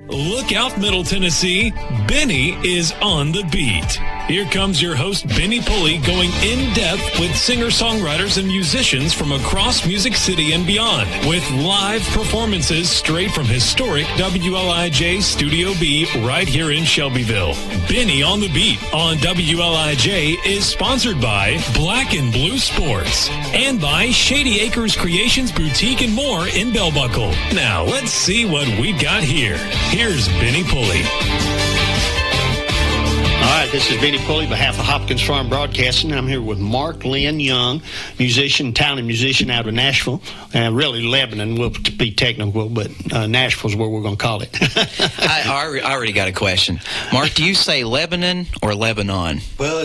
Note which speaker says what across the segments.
Speaker 1: Look out, Middle Tennessee. Benny is on the beat. Here comes your host, Benny Pulley, going in-depth with singer-songwriters and musicians from across Music City and beyond, with live performances straight from historic WLIJ Studio-B right here in Shelbyville. Benny on the Beat on WLIJ is sponsored by Black and Blue Sports and by Shady Acres Creations Boutique and more in Bell Buckle. Now, let's see what we've got here. Here's Benny Pulley.
Speaker 2: All right, this is Benny Pulley, behalf of Hopkins Farm Broadcasting. I'm here with Mark Lynn Young, musician, talented musician out of Nashville, really Lebanon, we'll be technical, but Nashville's where we're going to call it.
Speaker 3: I already got a question. Mark, do you say Lebanon or Lebanon?
Speaker 4: Well,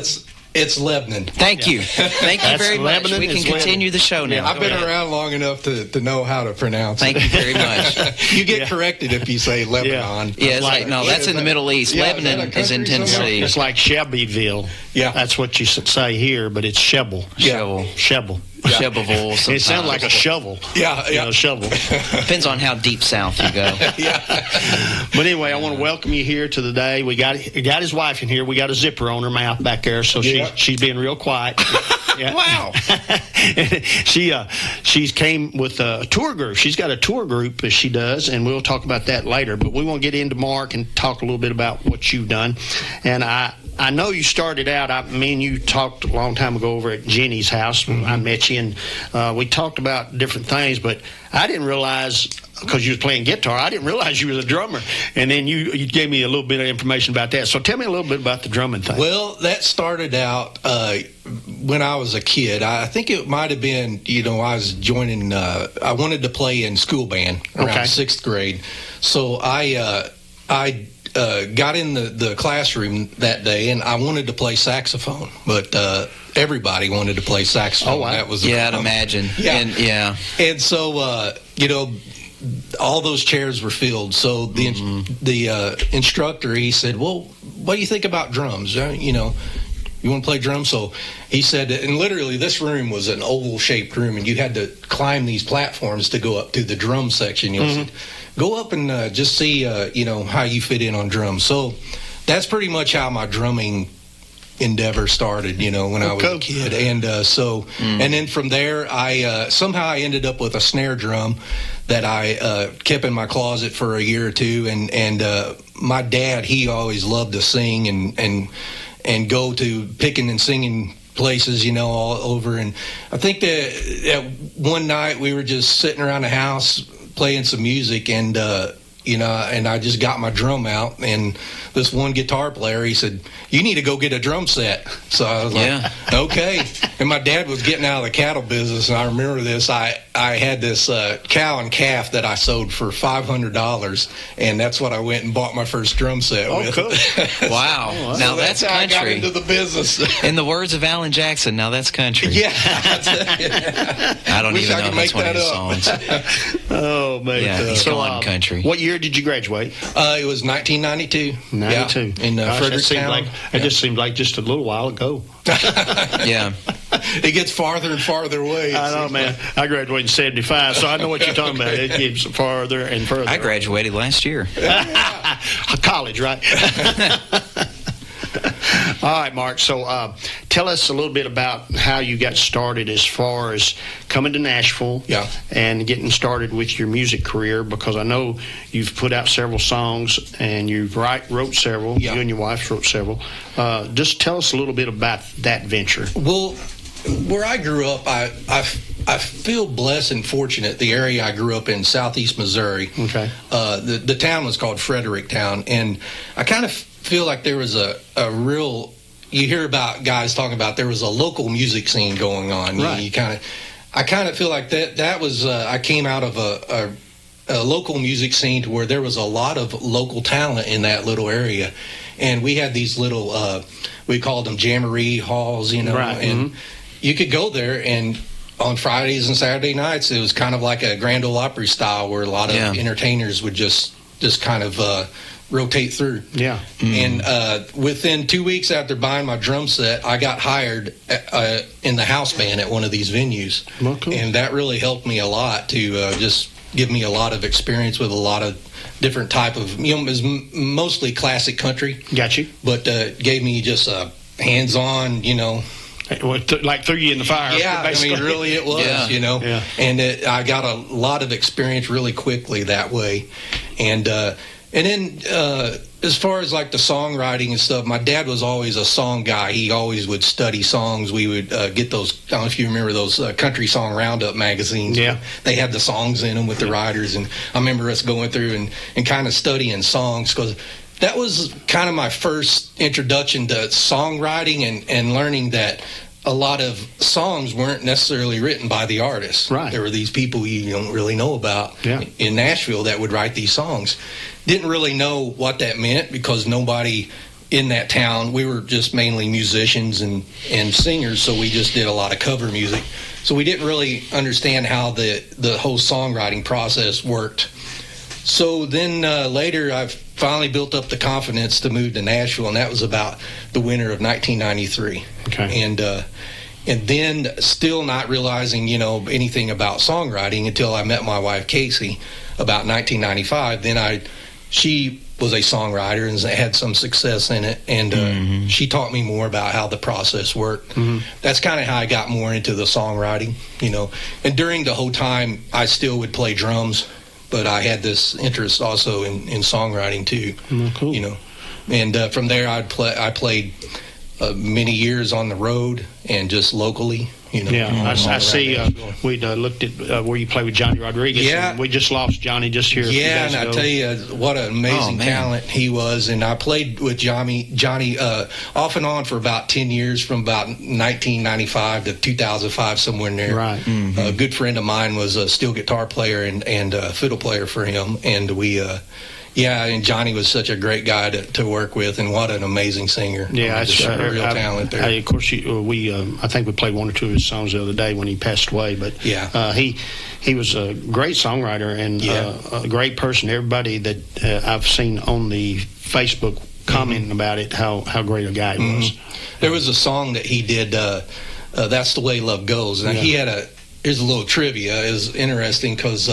Speaker 4: it's Lebanon.
Speaker 3: Thank you. Thank you very much.
Speaker 2: Lebanon,
Speaker 3: we can continue the show now.
Speaker 4: I've been around long enough to know how to pronounce it.
Speaker 3: Thank you very much.
Speaker 4: You get corrected if you say Lebanon.
Speaker 3: Yeah, no, that's in the Middle East.
Speaker 4: Yeah,
Speaker 3: Lebanon is in Tennessee.
Speaker 2: It's like Shelbyville.
Speaker 4: Yeah.
Speaker 2: That's what you say here, but it's Shebble.
Speaker 3: Shovel.
Speaker 2: Shebble.
Speaker 3: Shovelville.
Speaker 2: It sounds like a shovel.
Speaker 4: Yeah.
Speaker 2: Shovel.
Speaker 3: Depends on how deep south you go.
Speaker 2: But anyway, I want to welcome you here to the day. We got his wife in here. We got a zipper on her mouth back there, so she's being real quiet. Yeah.
Speaker 4: Wow.
Speaker 2: She's came with a tour group. She's got a tour group that she does, and we'll talk about that later. But we want to get into Mark and talk a little bit about what you've done. And I know you started out, me and you talked a long time ago over at Jenny's house when I met you, and we talked about different things, but I didn't realize, because you was playing guitar, I didn't realize you was a drummer. And then you gave me a little bit of information about that. So tell me a little bit about the drumming thing.
Speaker 4: Well, that started out when I was a kid. I think it might have been, I was joining, I wanted to play in school band around sixth grade. So I got in the classroom that day, and I wanted to play saxophone, but everybody wanted to play saxophone.
Speaker 2: Oh, wow.
Speaker 4: That was
Speaker 3: I'd imagine.
Speaker 4: Yeah. And so, all those chairs were filled. So the instructor, he said, well, what do you think about drums? You want to play drums? So he said, and literally this room was an oval-shaped room, and you had to climb these platforms to go up to the drum section. Said, go up and just see, how you fit in on drums. So that's pretty much how my drumming endeavor started, when I was a kid. And and then from there, I somehow I ended up with a snare drum that I kept in my closet for a year or two. And my dad, he always loved to sing and go to picking and singing places, all over. And I think that one night we were just sitting around the house playing some music, and and I just got my drum out, and this one guitar player, he said, you need to go get a drum set. So I was like, okay. And my dad was getting out of the cattle business, and I remember this. I had this cow and calf that I sold for $500, and that's what I went and bought my first drum set with.
Speaker 2: Cool.
Speaker 3: Wow. Now that's
Speaker 4: how
Speaker 3: country.
Speaker 4: I got into the business.
Speaker 3: In the words of Alan Jackson, now that's country.
Speaker 4: Yeah.
Speaker 3: I don't even know if that's one of his songs.
Speaker 2: Oh, man.
Speaker 3: Yeah, he's gone country.
Speaker 2: What year did you graduate?
Speaker 4: It was 1992.
Speaker 2: 92.
Speaker 4: Yeah, in Fredericktown.
Speaker 2: It just seemed like just a little while ago.
Speaker 3: Yeah.
Speaker 4: It gets farther and farther away.
Speaker 2: I know, man. I graduated in 75, so I know what you're talking about. It gets farther and further.
Speaker 3: I graduated last year.
Speaker 2: College, right? All right, Mark. So tell us a little bit about how you got started as far as coming to Nashville and getting started with your music career, because I know you've put out several songs and you wrote several. You and your wife wrote several. Just tell us a little bit about that venture.
Speaker 4: Well, where I grew up, I feel blessed and fortunate. The area I grew up in, southeast Missouri. Okay. The town was called Fredericktown, and I kind of feel like there was a real, you hear about guys talking about there was a local music scene going on. Right. I kind of feel like that was, I came out of a local music scene to where there was a lot of local talent in that little area. And we had these little, we called them jamboree halls, right. And you could go there, and on Fridays and Saturday nights, it was kind of like a Grand Ole Opry style, where a lot of entertainers would just kind of rotate through. Yeah. And within 2 weeks after buying my drum set, I got hired in the house band at one of these venues. Oh, cool. And that really helped me a lot to just give me a lot of experience with a lot of different type of, it was mostly classic country.
Speaker 2: Got you.
Speaker 4: But gave me just a hands-on,
Speaker 2: like threw you in the fire.
Speaker 4: Yeah,
Speaker 2: basically.
Speaker 4: really it was,
Speaker 2: Yeah.
Speaker 4: And I got a lot of experience really quickly that way. And then as far as like the songwriting and stuff, my dad was always a song guy. He always would study songs. We would get those, I don't know if you remember those Country Song Roundup magazines.
Speaker 2: Yeah.
Speaker 4: They had the songs in them with the writers. And I remember us going through and kind of studying songs, because that was kind of my first introduction to songwriting and learning that a lot of songs weren't necessarily written by the artists.
Speaker 2: Right.
Speaker 4: There were these people you don't really know about
Speaker 2: Yeah.
Speaker 4: in Nashville that would write these songs. Didn't really know what that meant, because nobody in that town, we were just mainly musicians and singers, so we just did a lot of cover music. So we didn't really understand how the whole songwriting process worked. So then later I finally built up the confidence to move to Nashville, and that was about the winter of 1993.
Speaker 2: Okay.
Speaker 4: And then still not realizing, anything about songwriting until I met my wife, Kaysie, about 1995. Then she was a songwriter and had some success in it, and she taught me more about how the process worked. That's kind of how I got more into the songwriting, And during the whole time, I still would play drums, but I had this interest also in songwriting too,
Speaker 2: Cool.
Speaker 4: And from there, I played many years on the road and just locally.
Speaker 2: Yeah, I see. We looked at where you play with Johnny Rodriguez.
Speaker 4: Yeah.
Speaker 2: And we just lost Johnny just here.
Speaker 4: Yeah, and I tell you what an amazing talent he was. And I played with Johnny off and on for about 10 years, from about 1995 to 2005, somewhere in there.
Speaker 2: Right.
Speaker 4: A good friend of mine was a steel guitar player and fiddle player for him, and and Johnny was such a great guy to work with, and what an amazing singer.
Speaker 2: Yeah,
Speaker 4: just a real talent there.
Speaker 2: Of course, I think we played one or two of his songs the other day when he passed away. But he was a great songwriter and a great person. Everybody that I've seen on the Facebook commenting about it, how great a guy he was.
Speaker 4: There was a song that he did, "That's the Way Love Goes," and he had here's a little trivia. It was interesting because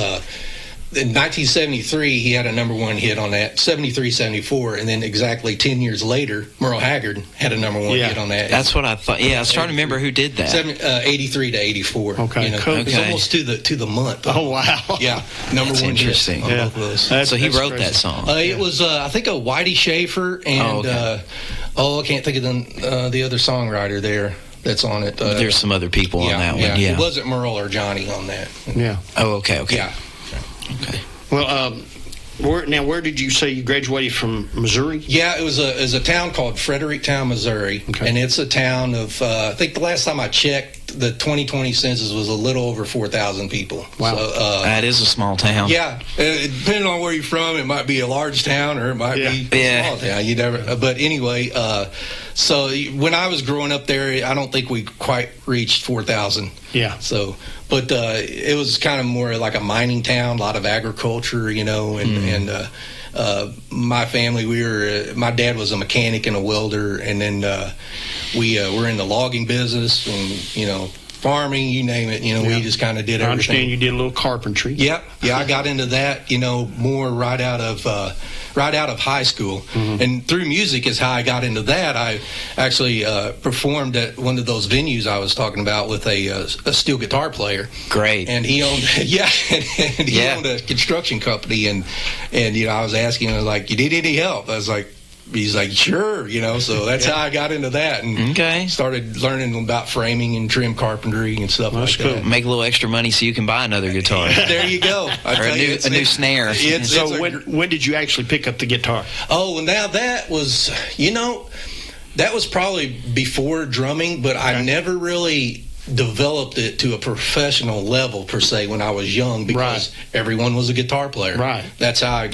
Speaker 4: in 1973, he had a #1 hit on that, 73, 74, and then exactly 10 years later, Merle Haggard had a #1 hit on that.
Speaker 3: That's what I thought. Yeah, I was trying to remember who did that.
Speaker 4: 83 to 84.
Speaker 2: Okay, cool.
Speaker 4: It was almost to the month.
Speaker 2: Oh, wow.
Speaker 4: Yeah, #1
Speaker 3: interesting.
Speaker 4: hit on both of those.
Speaker 3: So he wrote
Speaker 2: crazy.
Speaker 3: that song.
Speaker 4: It was, I think, a Whitey Schaefer, and I can't think of the other songwriter there that's on it.
Speaker 3: There's some other people on that one. Yeah,
Speaker 4: it wasn't Merle or Johnny on that.
Speaker 2: Yeah.
Speaker 3: Oh, okay.
Speaker 4: Yeah.
Speaker 3: Okay.
Speaker 2: Well, where did you say you graduated from? Missouri?
Speaker 4: Yeah, it was a town called Fredericktown, Missouri, and it's a town of I think the last time I checked, the 2020 census was a little over 4,000 people.
Speaker 2: Wow,
Speaker 3: so, that is a small town.
Speaker 4: Yeah, depending on where you're from, it might be a large town or it might be a small town. You never. But anyway, so when I was growing up there, I don't think we quite reached 4,000.
Speaker 2: Yeah.
Speaker 4: So. But it was kind of more like a mining town, a lot of agriculture, and my family, my dad was a mechanic and a welder, and then we were in the logging business and, farming, you name it, we just kind of did everything.
Speaker 2: I understand you did a little carpentry.
Speaker 4: Yeah, I got into that, more right out of high school. And through music is how I got into that. I actually performed at one of those venues I was talking about with a steel guitar player.
Speaker 3: Great.
Speaker 4: And he owned, and he owned a construction company, and I was asking him, like, you need any help? I was like, he's like, sure, so that's how I got into that, and started learning about framing and trim carpentry and stuff like that.
Speaker 3: Make a little extra money so you can buy another guitar.
Speaker 4: There you go.
Speaker 3: Or a new snare.
Speaker 2: So when did you actually pick up the guitar?
Speaker 4: Oh, now that was, that was probably before drumming, but I never really developed it to a professional level per se when I was young, because everyone was a guitar player.
Speaker 2: Right.
Speaker 4: That's how I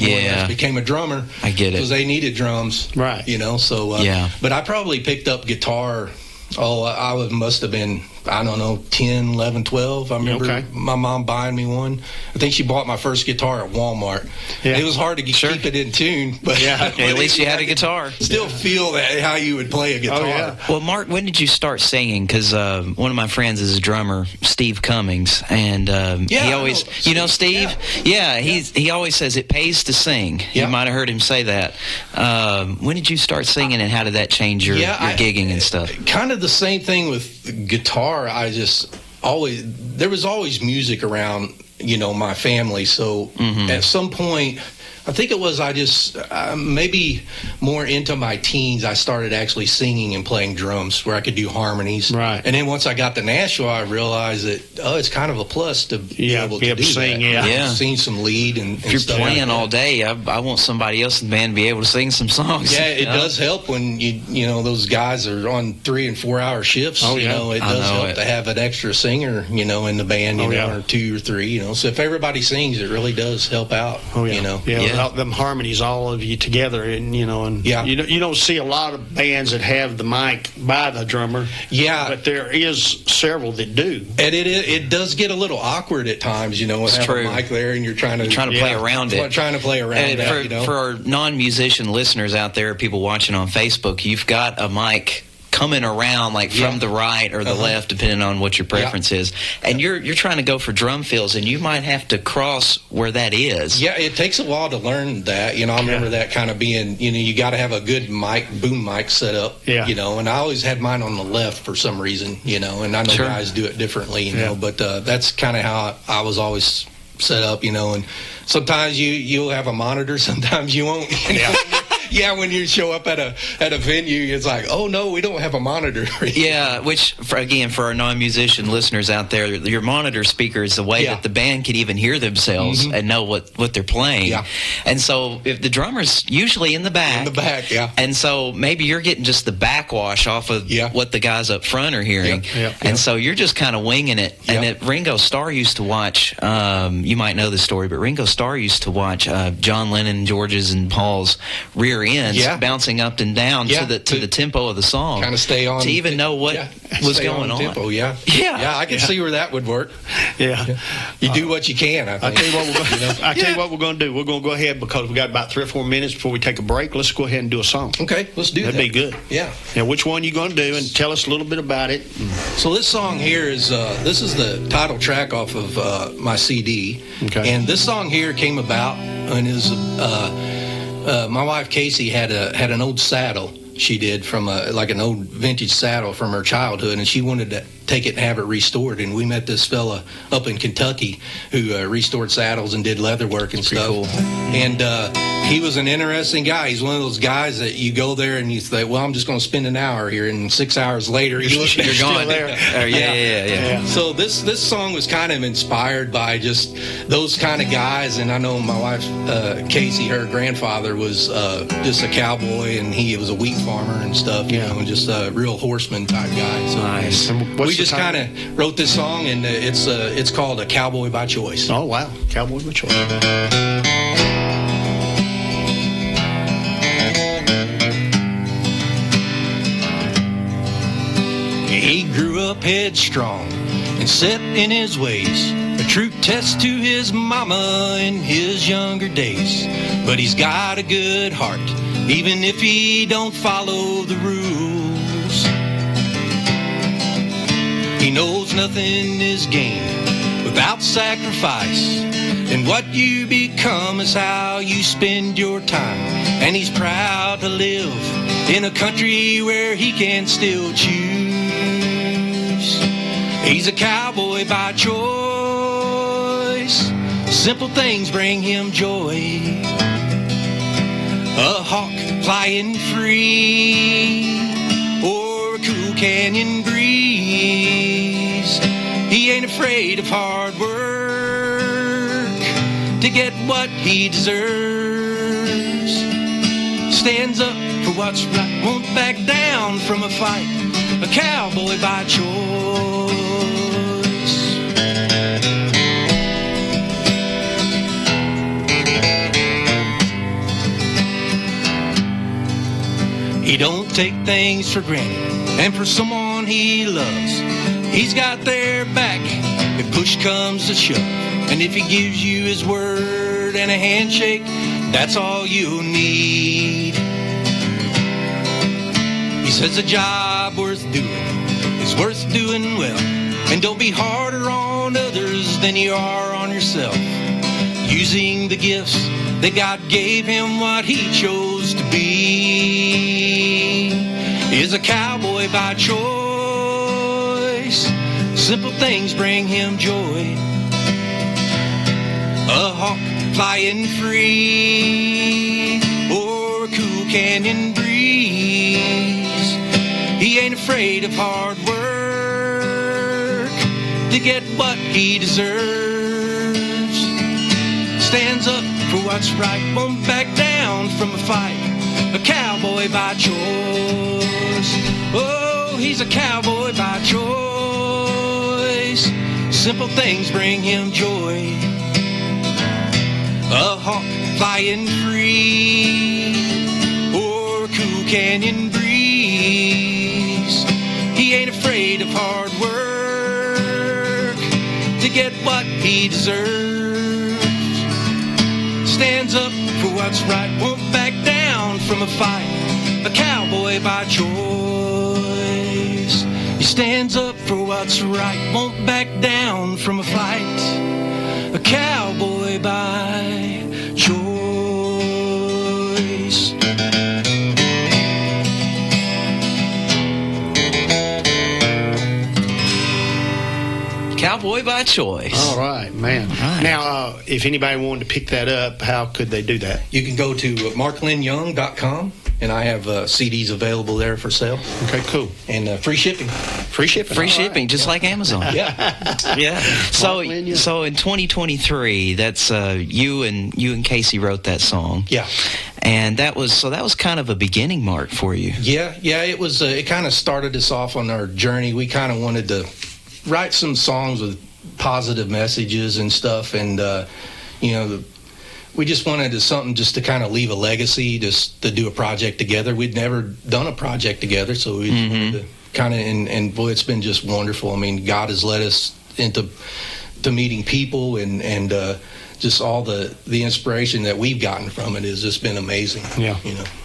Speaker 4: became a drummer.
Speaker 3: I get it.
Speaker 4: Because they needed drums.
Speaker 2: Right.
Speaker 4: So but I probably picked up guitar, I must have been I don't know, 10, 11, 12. I remember my mom buying me one. I think she bought my first guitar at Walmart. Yeah. It was hard to keep it in tune, but
Speaker 3: at least you had a guitar.
Speaker 4: Still feel that how you would play a guitar.
Speaker 2: Oh, yeah.
Speaker 3: Well, Mark, when did you start singing? Because one of my friends is a drummer, Steve Cummings, and he always, Steve? Yeah, he always says it pays to sing. You might have heard him say that. When did you start singing, and how did that change your gigging and stuff?
Speaker 4: Kind of the same thing with guitar. There was always music around, my family. So at some point, I think it was maybe more into my teens, I started actually singing and playing drums where I could do harmonies.
Speaker 2: Right.
Speaker 4: And then once I got to Nashville, I realized that, it's kind of a plus to be able to
Speaker 2: sing,
Speaker 4: that. Sing some lead and
Speaker 3: if you're
Speaker 4: stuff
Speaker 3: playing
Speaker 4: like
Speaker 3: all day, I want somebody else in the band to be able to sing some songs.
Speaker 4: Yeah, it does help when those guys are on 3 and 4 hour shifts. It does help to have an extra singer, in the band, or 2 or 3, So if everybody sings, it really does help out.
Speaker 2: Them harmonies, all of you together, and you don't see a lot of bands that have the mic by the drummer. Yeah, but there is several that do,
Speaker 4: and it does get a little awkward at times. With having a mic there, and you're trying to
Speaker 3: play around it.
Speaker 4: Trying to play around it.
Speaker 3: For our non-musician listeners out there, people watching on Facebook, you've got a mic coming around from the right or the left, depending on what your preference is, and you're trying to go for drum fills, and you might have to cross where that is.
Speaker 4: Yeah, it takes a while to learn that. I remember that kind of being, you got to have a good boom mic set up. Yeah. And I always had mine on the left for some reason. And I know guys do it differently. But that's kind of how I was always set up. And sometimes you'll have a monitor, sometimes you won't. Yeah, when you show up at a venue, it's like, oh no, we don't have a monitor.
Speaker 3: Yeah, which for our non-musician listeners out there, your monitor speaker is the way that the band can even hear themselves and know what they're playing. Yeah. And so if the drummer's usually in the back. And so maybe you're getting just the backwash off of what the guys up front are hearing. And so you're just kind of winging it. And Ringo Starr used to watch, you might know the story, but Ringo Starr used to watch John Lennon, George's, and Paul's rear ends bouncing up and down to the tempo of the song,
Speaker 4: kind of stay on
Speaker 3: to even know what was going on.
Speaker 4: Tempo, I can see where that would work. You do what you can. I think.
Speaker 2: I tell you what we're going. I tell you what we're going to do. We're going to go ahead, because we got about 3 or 4 minutes before we take a break. Let's go ahead and do a song.
Speaker 4: Okay, let's do that.
Speaker 2: That'd be good.
Speaker 4: Yeah.
Speaker 2: Now, which one you going to do, and tell us a little bit about it.
Speaker 4: So this song here is the title track off of my CD. Okay. And this song here came about and is. My wife Kaysie had an old saddle she did from an old vintage saddle from her childhood, and she wanted to take it and have it restored. And we met this fella up in Kentucky who restored saddles and did leather work and stuff. Cool. And he was an interesting guy. He's one of those guys that you go there and you say, well, I'm just going to spend an hour here, and 6 hours later you're
Speaker 3: gone.
Speaker 4: There.
Speaker 3: Yeah.
Speaker 4: So this song was kind of inspired by just those kind of guys. And I know my wife Kaysie, her grandfather was just a cowboy, and he was a wheat farmer and stuff, and just a real horseman type guy. So
Speaker 3: nice.
Speaker 4: We just kind of wrote this song, and it's called A Cowboy by Choice.
Speaker 2: Oh, wow. Cowboy by Choice.
Speaker 4: He grew up headstrong and set in his ways, a true test to his mama in his younger days. But he's got a good heart, even if he don't follow the rules. He knows nothing is gained without sacrifice, and what you become is how you spend your time. And he's proud to live in a country where he can still choose. He's a cowboy by choice. Simple things bring him joy. A hawk flying free, or a cool canyon breeze. He ain't afraid of hard work to get what he deserves. Stands up for what's right, won't back down from a fight. A cowboy by choice. He don't take things for granted, and for someone he loves, He's got their back if push comes to shove. And if he gives you his word and a handshake, that's all you'll need. He says a job worth doing is worth doing well. And don't be harder on others than you are on yourself. Using the gifts that God gave him, what he chose to be is a cowboy by choice. Simple things bring him joy. A hawk flying free, or a cool canyon breeze. He ain't afraid of hard work to get what he deserves. Stands up for what's right, won't back down from a fight. A cowboy by choice. Oh, he's a cowboy by choice. Simple things bring him joy. A hawk flying free, or a cool canyon breeze. He ain't afraid of hard work to get what he deserves. Stands up for what's right, won't back down from a fight. A cowboy by choice. He stands up for what's right, won't back down from a fight. A cowboy by choice.
Speaker 3: Cowboy by choice.
Speaker 2: All right, man. All right. Now, if anybody wanted to pick that up, how could they do that?
Speaker 4: You can go to marklynyoung.com, and I have CDs available there for sale.
Speaker 2: Okay, cool.
Speaker 4: And free shipping.
Speaker 2: Free shipping.
Speaker 3: Free shipping, just like Amazon.
Speaker 4: Yeah.
Speaker 3: Yeah. So in 2023, that's you and Kaysie wrote that song.
Speaker 4: Yeah.
Speaker 3: And that was kind of a beginning mark for you.
Speaker 4: Yeah. It was. It kind of started us off on our journey. We kind of wanted to write some songs with positive messages and stuff, and we just wanted something just to kind of leave a legacy, just to do a project together. We'd never done a project together, so we wanted to kind of, and boy, it's been just wonderful. I mean, God has led us into meeting people, and just all the inspiration that we've gotten from it has just been amazing.
Speaker 2: Yeah.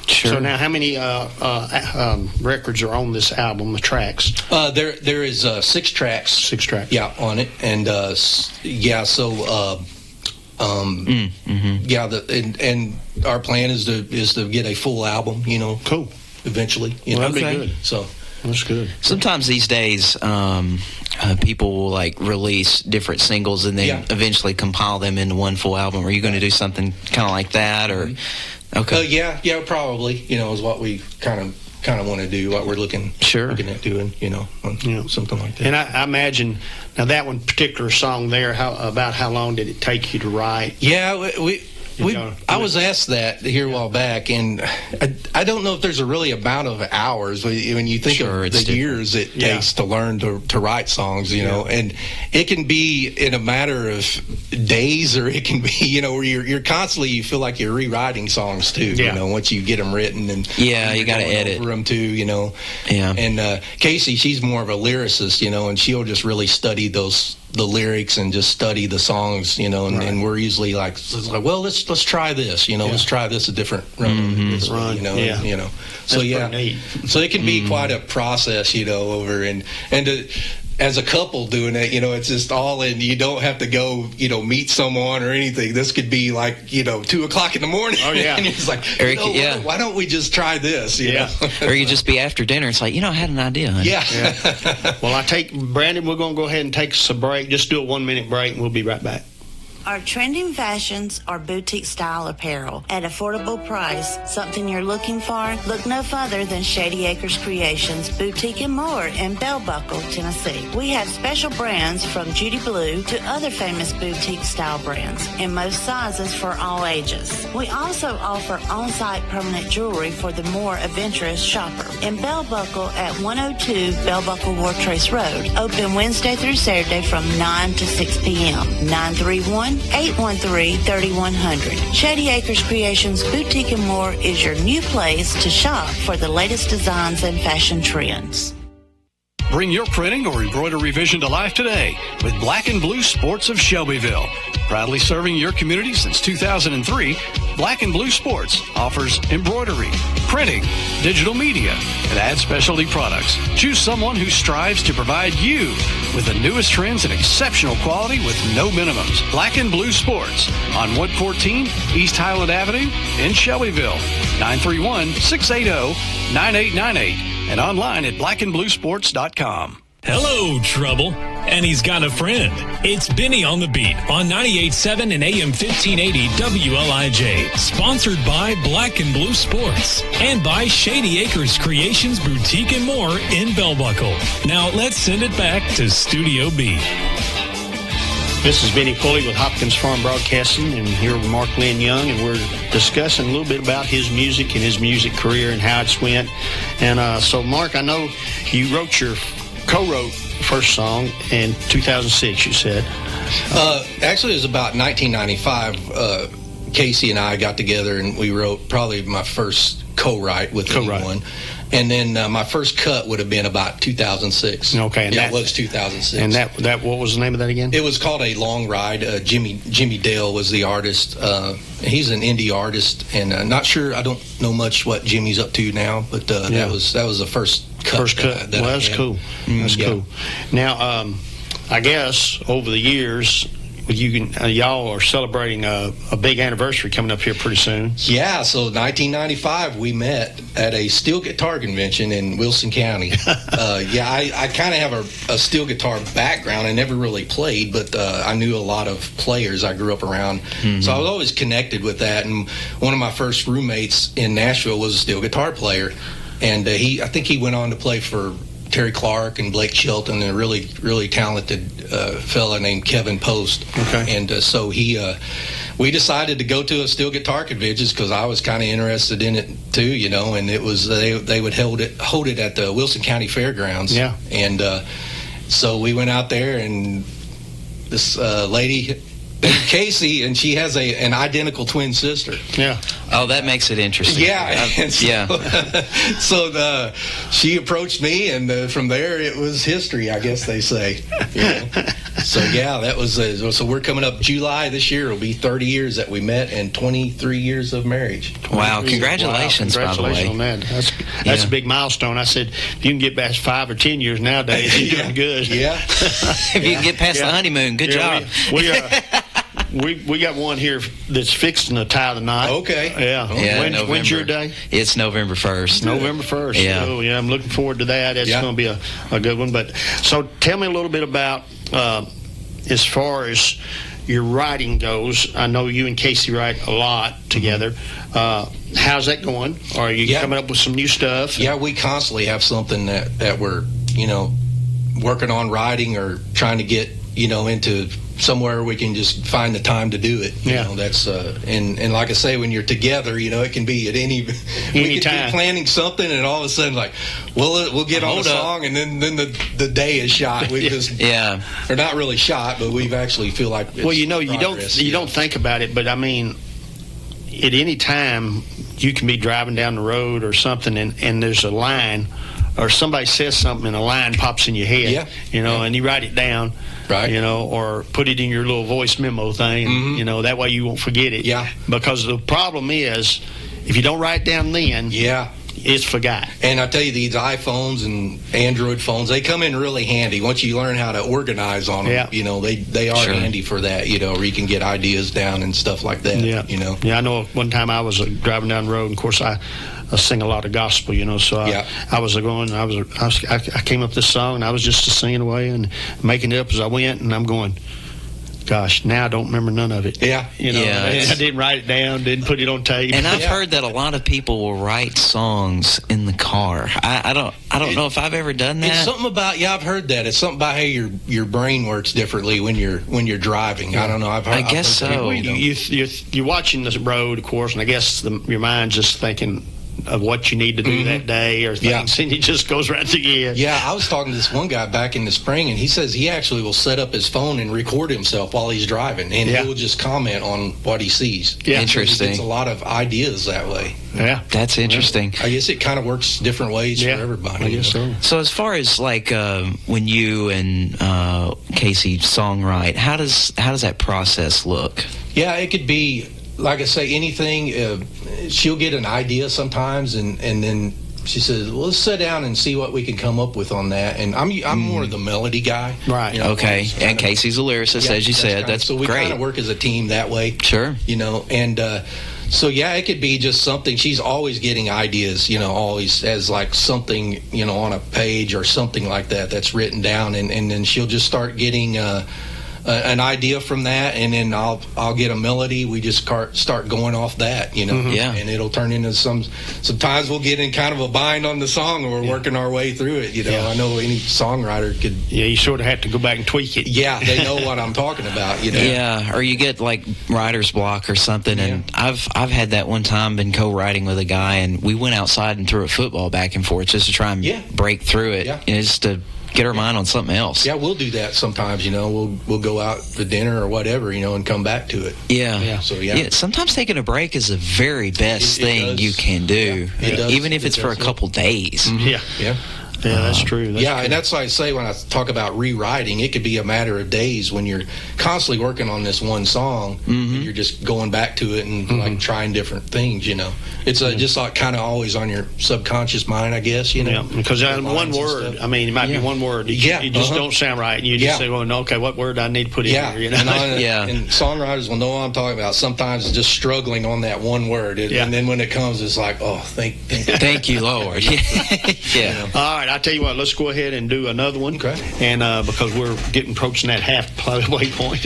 Speaker 3: Sure.
Speaker 2: So now, how many records are on this album? The tracks?
Speaker 4: There is 6 tracks.
Speaker 2: 6 tracks.
Speaker 4: Yeah, on it, and and our plan is to get a full album.
Speaker 2: Cool.
Speaker 4: Eventually.
Speaker 2: That'd be good.
Speaker 4: So.
Speaker 2: That's good.
Speaker 3: Sometimes these days, people will release different singles and then eventually compile them into one full album. Are you going to do something kind of like that, or? Okay.
Speaker 4: Yeah, probably. Is what we kind of want to do. What we're looking at doing. Something like that.
Speaker 2: And I imagine now that one particular song there. About how long did it take you to write?
Speaker 4: Yeah, I was asked that here a while back, and I don't know if there's a really amount of hours when you think of the years it takes to learn to write songs, and it can be in a matter of days, or it can be, where you're constantly, you feel like you're rewriting songs too, once you get them written, and
Speaker 3: you got to edit
Speaker 4: over them too,
Speaker 3: Yeah.
Speaker 4: And Kaysie, she's more of a lyricist, and she'll just really study the lyrics and just study the songs, and we're usually like, well, let's try this, let's try this a different run, this way, So so it can be quite a process, over and as a couple doing it, it's just all in. You don't have to go, meet someone or anything. This could be 2:00 in the morning.
Speaker 2: Oh yeah,
Speaker 4: and it's like, why don't we just try this? You know?
Speaker 3: Or you just be after dinner. It's like, I had an idea. Honey.
Speaker 4: Yeah.
Speaker 2: Well, Brandon, we're going to go ahead and take us a break. Just do a 1-minute break, and we'll be right back.
Speaker 5: Our trending fashions are boutique style apparel at affordable price. Something you're looking for? Look no further than Shady Acres Creations Boutique and More in Bell Buckle, Tennessee. We have special brands from Judy Blue to other famous boutique style brands in most sizes for all ages. We also offer on-site permanent jewelry for the more adventurous shopper. In Bell Buckle at 102 Bell Buckle Wartrace Road. Open Wednesday through Saturday from 9 to 6 p.m. 931-813-3100. Shady Acres Creations Boutique and More is your new place to shop for the latest designs and fashion trends.
Speaker 6: Bring your printing or embroidery vision to life today with Black and Blue Sports of Shelbyville. Proudly serving your community since 2003, Black and Blue Sports offers embroidery, printing, digital media, and ad specialty products. Choose someone who strives to provide you with the newest trends and exceptional quality with no minimums. Black and Blue Sports on 114 East Highland Avenue in Shelbyville. 931-680-9898 and online at blackandbluesports.com.
Speaker 1: Hello, Trouble. And he's got a friend. It's Benny on the Beat on 98.7 and AM 1580 WLIJ. Sponsored by Black and Blue Sports and by Shady Acres Creations Boutique and More in Bell Buckle. Now let's send it back to Studio B.
Speaker 2: This is Benny Pulley with Hopkins Farm Broadcasting, and here with Mark Lynn Young, and we're discussing a little bit about his music and his music career and how it's went. And so, Mark, I know you co-wrote first song in 2006, you said.
Speaker 4: Actually, it was about 1995. Kaysie and I got together, and we wrote probably my first co-write with anyone. And then my first cut would have been about 2006.
Speaker 2: Okay, and
Speaker 4: that was 2006.
Speaker 2: And that what was the name of that again?
Speaker 4: It was called A Long Ride. Jimmy Dale was the artist. He's an indie artist, and not sure. I don't know much what Jimmy's up to now, but that was the first cut.
Speaker 2: First cut. Well, that's cool. That's cool. Now, I guess over the years, y'all are celebrating a big anniversary coming up here pretty soon.
Speaker 4: Yeah, so 1995 we met at a steel guitar convention in Wilson County. I kind of have a steel guitar background. I never really played, but I knew a lot of players I grew up around. Mm-hmm. So I was always connected with that. And one of my first roommates in Nashville was a steel guitar player. And I think he went on to play for Terry Clark and Blake Shelton, and a really, really talented fella named Kevin Post. Okay. And so we decided to go to a steel guitar convention because I was kind of interested in it too, and it was they would hold it at the Wilson County Fairgrounds. Yeah. And so we went out there, and this lady, Kaysie, and she has an identical twin sister.
Speaker 2: Yeah.
Speaker 3: Oh, that makes it interesting.
Speaker 4: Yeah. So she approached me, and from there it was history, I guess they say. So yeah, that was so we're coming up July this year. It'll be 30 years that we met and 23 years of marriage.
Speaker 3: Wow! Congratulations, by the way.
Speaker 2: On that. That's a big milestone. I said, if you can get past 5 or 10 years nowadays, you're doing good.
Speaker 4: Yeah.
Speaker 3: If you can get past the honeymoon, good job.
Speaker 2: We got one here that's fixing to tie the knot.
Speaker 4: Okay.
Speaker 2: Yeah. When's your day?
Speaker 3: It's November 1st.
Speaker 2: November 1st.
Speaker 3: Yeah.
Speaker 2: Oh, yeah. I'm looking forward to that. It's going to be a good one. But so tell me a little bit about as far as your writing goes. I know you and Kaysie write a lot together. How's that going? Are you coming up with some new stuff?
Speaker 4: Yeah, we constantly have something that we're working on writing or trying to get into somewhere we can just find the time to do it. That's and like I say, when you're together, it can be at any
Speaker 2: time.
Speaker 4: We could be planning something, and all of a sudden, like, we'll get on a song, and then the day is shot. We just or not really shot, but we've actually feel like it's
Speaker 2: you don't think about it, but I mean, at any time you can be driving down the road or something, and there's a line. Or somebody says something and a line pops in your head, and you write it down, right? Or put it in your little voice memo thing, and, that way you won't forget it.
Speaker 4: Yeah.
Speaker 2: Because the problem is, if you don't write it down then, it's forgot.
Speaker 4: And I tell you, these iPhones and Android phones, they come in really handy once you learn how to organize on them. Yeah. They are handy for that. Where you can get ideas down and stuff like that. Yeah.
Speaker 2: Yeah, I know. One time I was driving down the road, and of course I sing a lot of gospel, so I came up with this song, and I was just singing away and making it up as I went, and I'm going, gosh, now I don't remember none of it.
Speaker 4: Yeah.
Speaker 2: I didn't write it down, didn't put it on tape.
Speaker 3: And I've heard that a lot of people will write songs in the car. I don't know if I've ever done that.
Speaker 4: It's something about I've heard that. It's something about how your brain works differently when you're driving. I don't know.
Speaker 3: I guess so.
Speaker 2: You're watching the road, of course, and I guess your mind's just thinking of what you need to do that day or things, and it just goes right to your head.
Speaker 4: Yeah, I was talking to this one guy back in the spring, and he says he actually will set up his phone and record himself while he's driving, and he will just comment on what he sees.
Speaker 3: Yeah, interesting.
Speaker 4: He gets a lot of ideas that way.
Speaker 2: Yeah,
Speaker 3: that's interesting.
Speaker 4: I guess it kind of works different ways for everybody.
Speaker 2: I guess so.
Speaker 3: So as far as like when you and Kaysie songwrite, how does that process look?
Speaker 4: Yeah, it could be, like I say, anything. She'll get an idea sometimes, and then she says, well, let's sit down and see what we can come up with on that. And I'm more of the melody guy.
Speaker 2: Right.
Speaker 4: You know,
Speaker 3: okay. And Kaysie's a lyricist, as you said. That's
Speaker 4: so we
Speaker 3: great.
Speaker 4: kind of work as a team that way.
Speaker 3: Sure.
Speaker 4: You know, and so, yeah, it could be just something. She's always getting ideas, you know, always as like something, you know, on a page or something like that that's written down. And then she'll just start getting an idea from that, and then I'll get a melody. We just start going off that, you know. And it'll turn into sometimes we'll get in kind of a bind on the song, and we're working our way through it, you know. I know any songwriter could.
Speaker 2: Yeah, you sort of have to go back and tweak it.
Speaker 4: Yeah, they know what I'm talking about, you know.
Speaker 3: Yeah, or you get like writer's block or something, and I've had that one time, been co-writing with a guy, and we went outside and threw a football back and forth just to try and break through it, and just to get our mind on something else.
Speaker 4: Yeah, we'll do that sometimes, you know. We'll go out for dinner or whatever, you know, and come back to it.
Speaker 3: Yeah.
Speaker 4: So,
Speaker 3: sometimes taking a break is the very best thing you can do, even if it's for a couple days.
Speaker 2: Yeah, that's true.
Speaker 4: And that's why I say when I talk about rewriting, it could be a matter of days when you're constantly working on this one song, and you're just going back to it and like trying different things, you know. It's just like kind of always on your subconscious mind, I guess, you know.
Speaker 2: Yeah, because one word, I mean, it might be one word. You just don't sound right. And you just say, well, no, okay, what word do I need to put in here? You know?
Speaker 4: And songwriters will know what I'm talking about. Sometimes it's just struggling on that one word. And then when it comes, it's like, oh,
Speaker 3: thank you, Lord.
Speaker 2: Yeah. All right, I tell you what, let's go ahead and do another one.
Speaker 4: Okay.
Speaker 2: And because we're approaching that halfway point.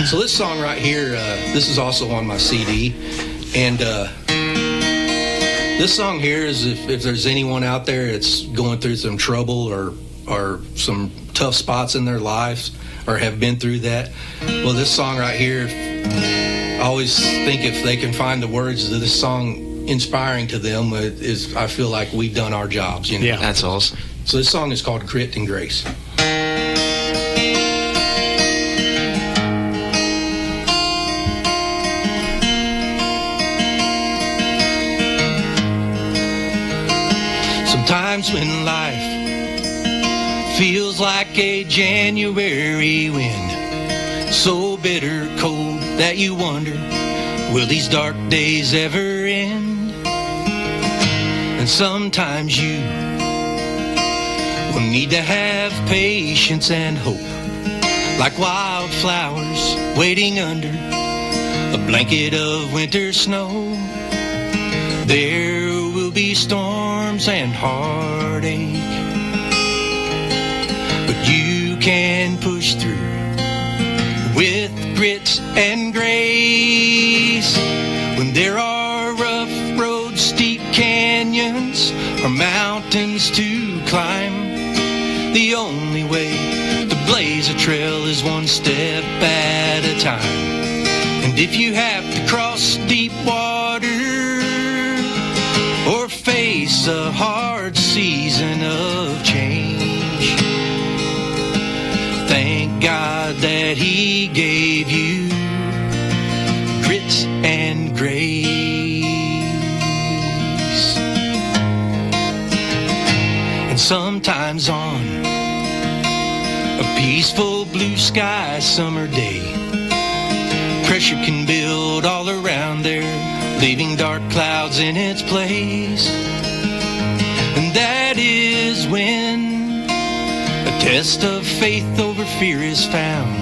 Speaker 4: So this song right here, this is also on my CD. And this song here is if there's anyone out there that's going through some trouble or some tough spots in their lives or have been through that, well, this song right here, I always think if they can find the words of this song inspiring to them, I feel like we've done our jobs. You know?
Speaker 3: Yeah, that's awesome.
Speaker 4: So this song is called Grit and Grace. Sometimes when life feels like a January wind, so bitter cold that you wonder, will these dark days ever end? And sometimes you will need to have patience and hope, like wildflowers waiting under a blanket of winter snow. There will be storms and heartache, but you can push through with grit and grace. When there are rough roads, steep canyons, or mountains to climb, the only way to blaze a trail is one step at a time. And if you have to cross deep water or face a hard season of change, thank God that He gave you grit and grace. And sometimes on a peaceful blue sky summer day, pressure can build all around there, leaving dark clouds in its place. And that is when a test of faith over fear is found,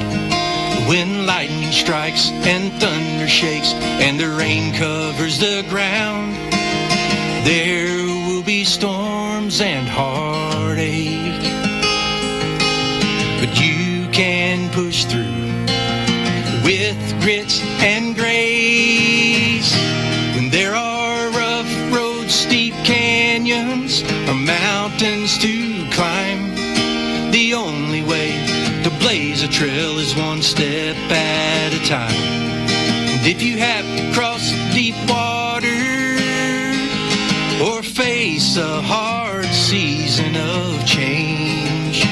Speaker 4: when lightning strikes and thunder shakes and the rain covers the ground. There will be storms and heartache, but you can push through with grit and grace. When there are rough roads, steep canyons, or mountains to climb, the only way to blaze a trail is one step at a time. And if you have to cross deep water face a hard season of change,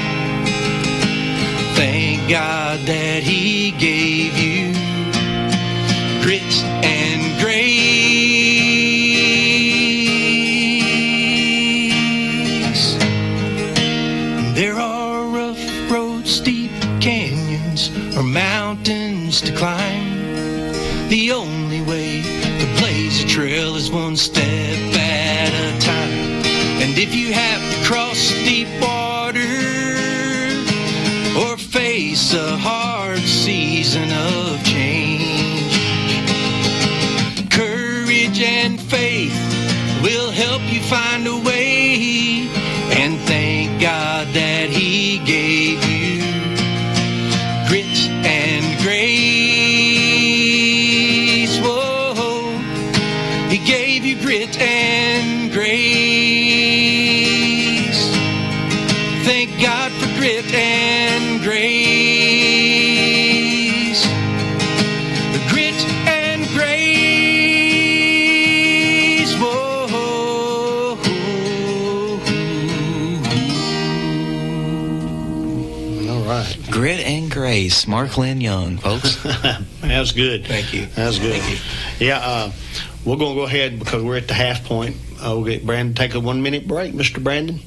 Speaker 4: thank God that He gave you grit and grace. There are rough roads, steep canyons, or mountains to climb. The only way to blaze a trail is one step at a time. And if you have to cross deep water or face a hard season of change, courage and faith will help you find a way. And thank God that He gave you grit and grace. Whoa, He gave you grit and grace. Thank God for grit and grace. Grit and grace. Whoa.
Speaker 2: All right.
Speaker 3: Grit and grace. Mark Lynn Young, folks.
Speaker 2: That was good.
Speaker 4: Thank you.
Speaker 2: That was good.
Speaker 4: Thank you.
Speaker 2: Yeah, we're going to go ahead because we're at the half point. We'll get Brandon take a 1 minute break. Mr. Brandon.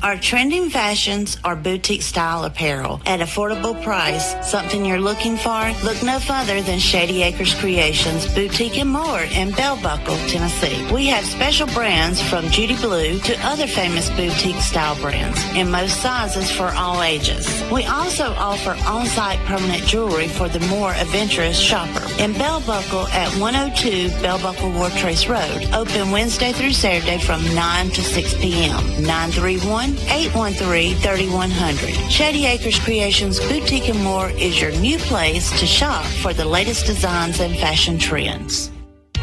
Speaker 5: Our trending fashions are boutique style apparel at affordable price. Something you're looking for? Look no further than Shady Acres Creations Boutique and More in Bell Buckle, Tennessee. We have special brands from Judy Blue to other famous boutique style brands in most sizes for all ages. We also offer on-site permanent jewelry for the more adventurous shopper. In Bell Buckle at 102 Bell Buckle War Trace Road. Open Wednesday through Saturday from 9 to 6 p.m. 931-813-3100. Shady Acres Creations Boutique and More is your new place to shop for the latest designs and fashion trends.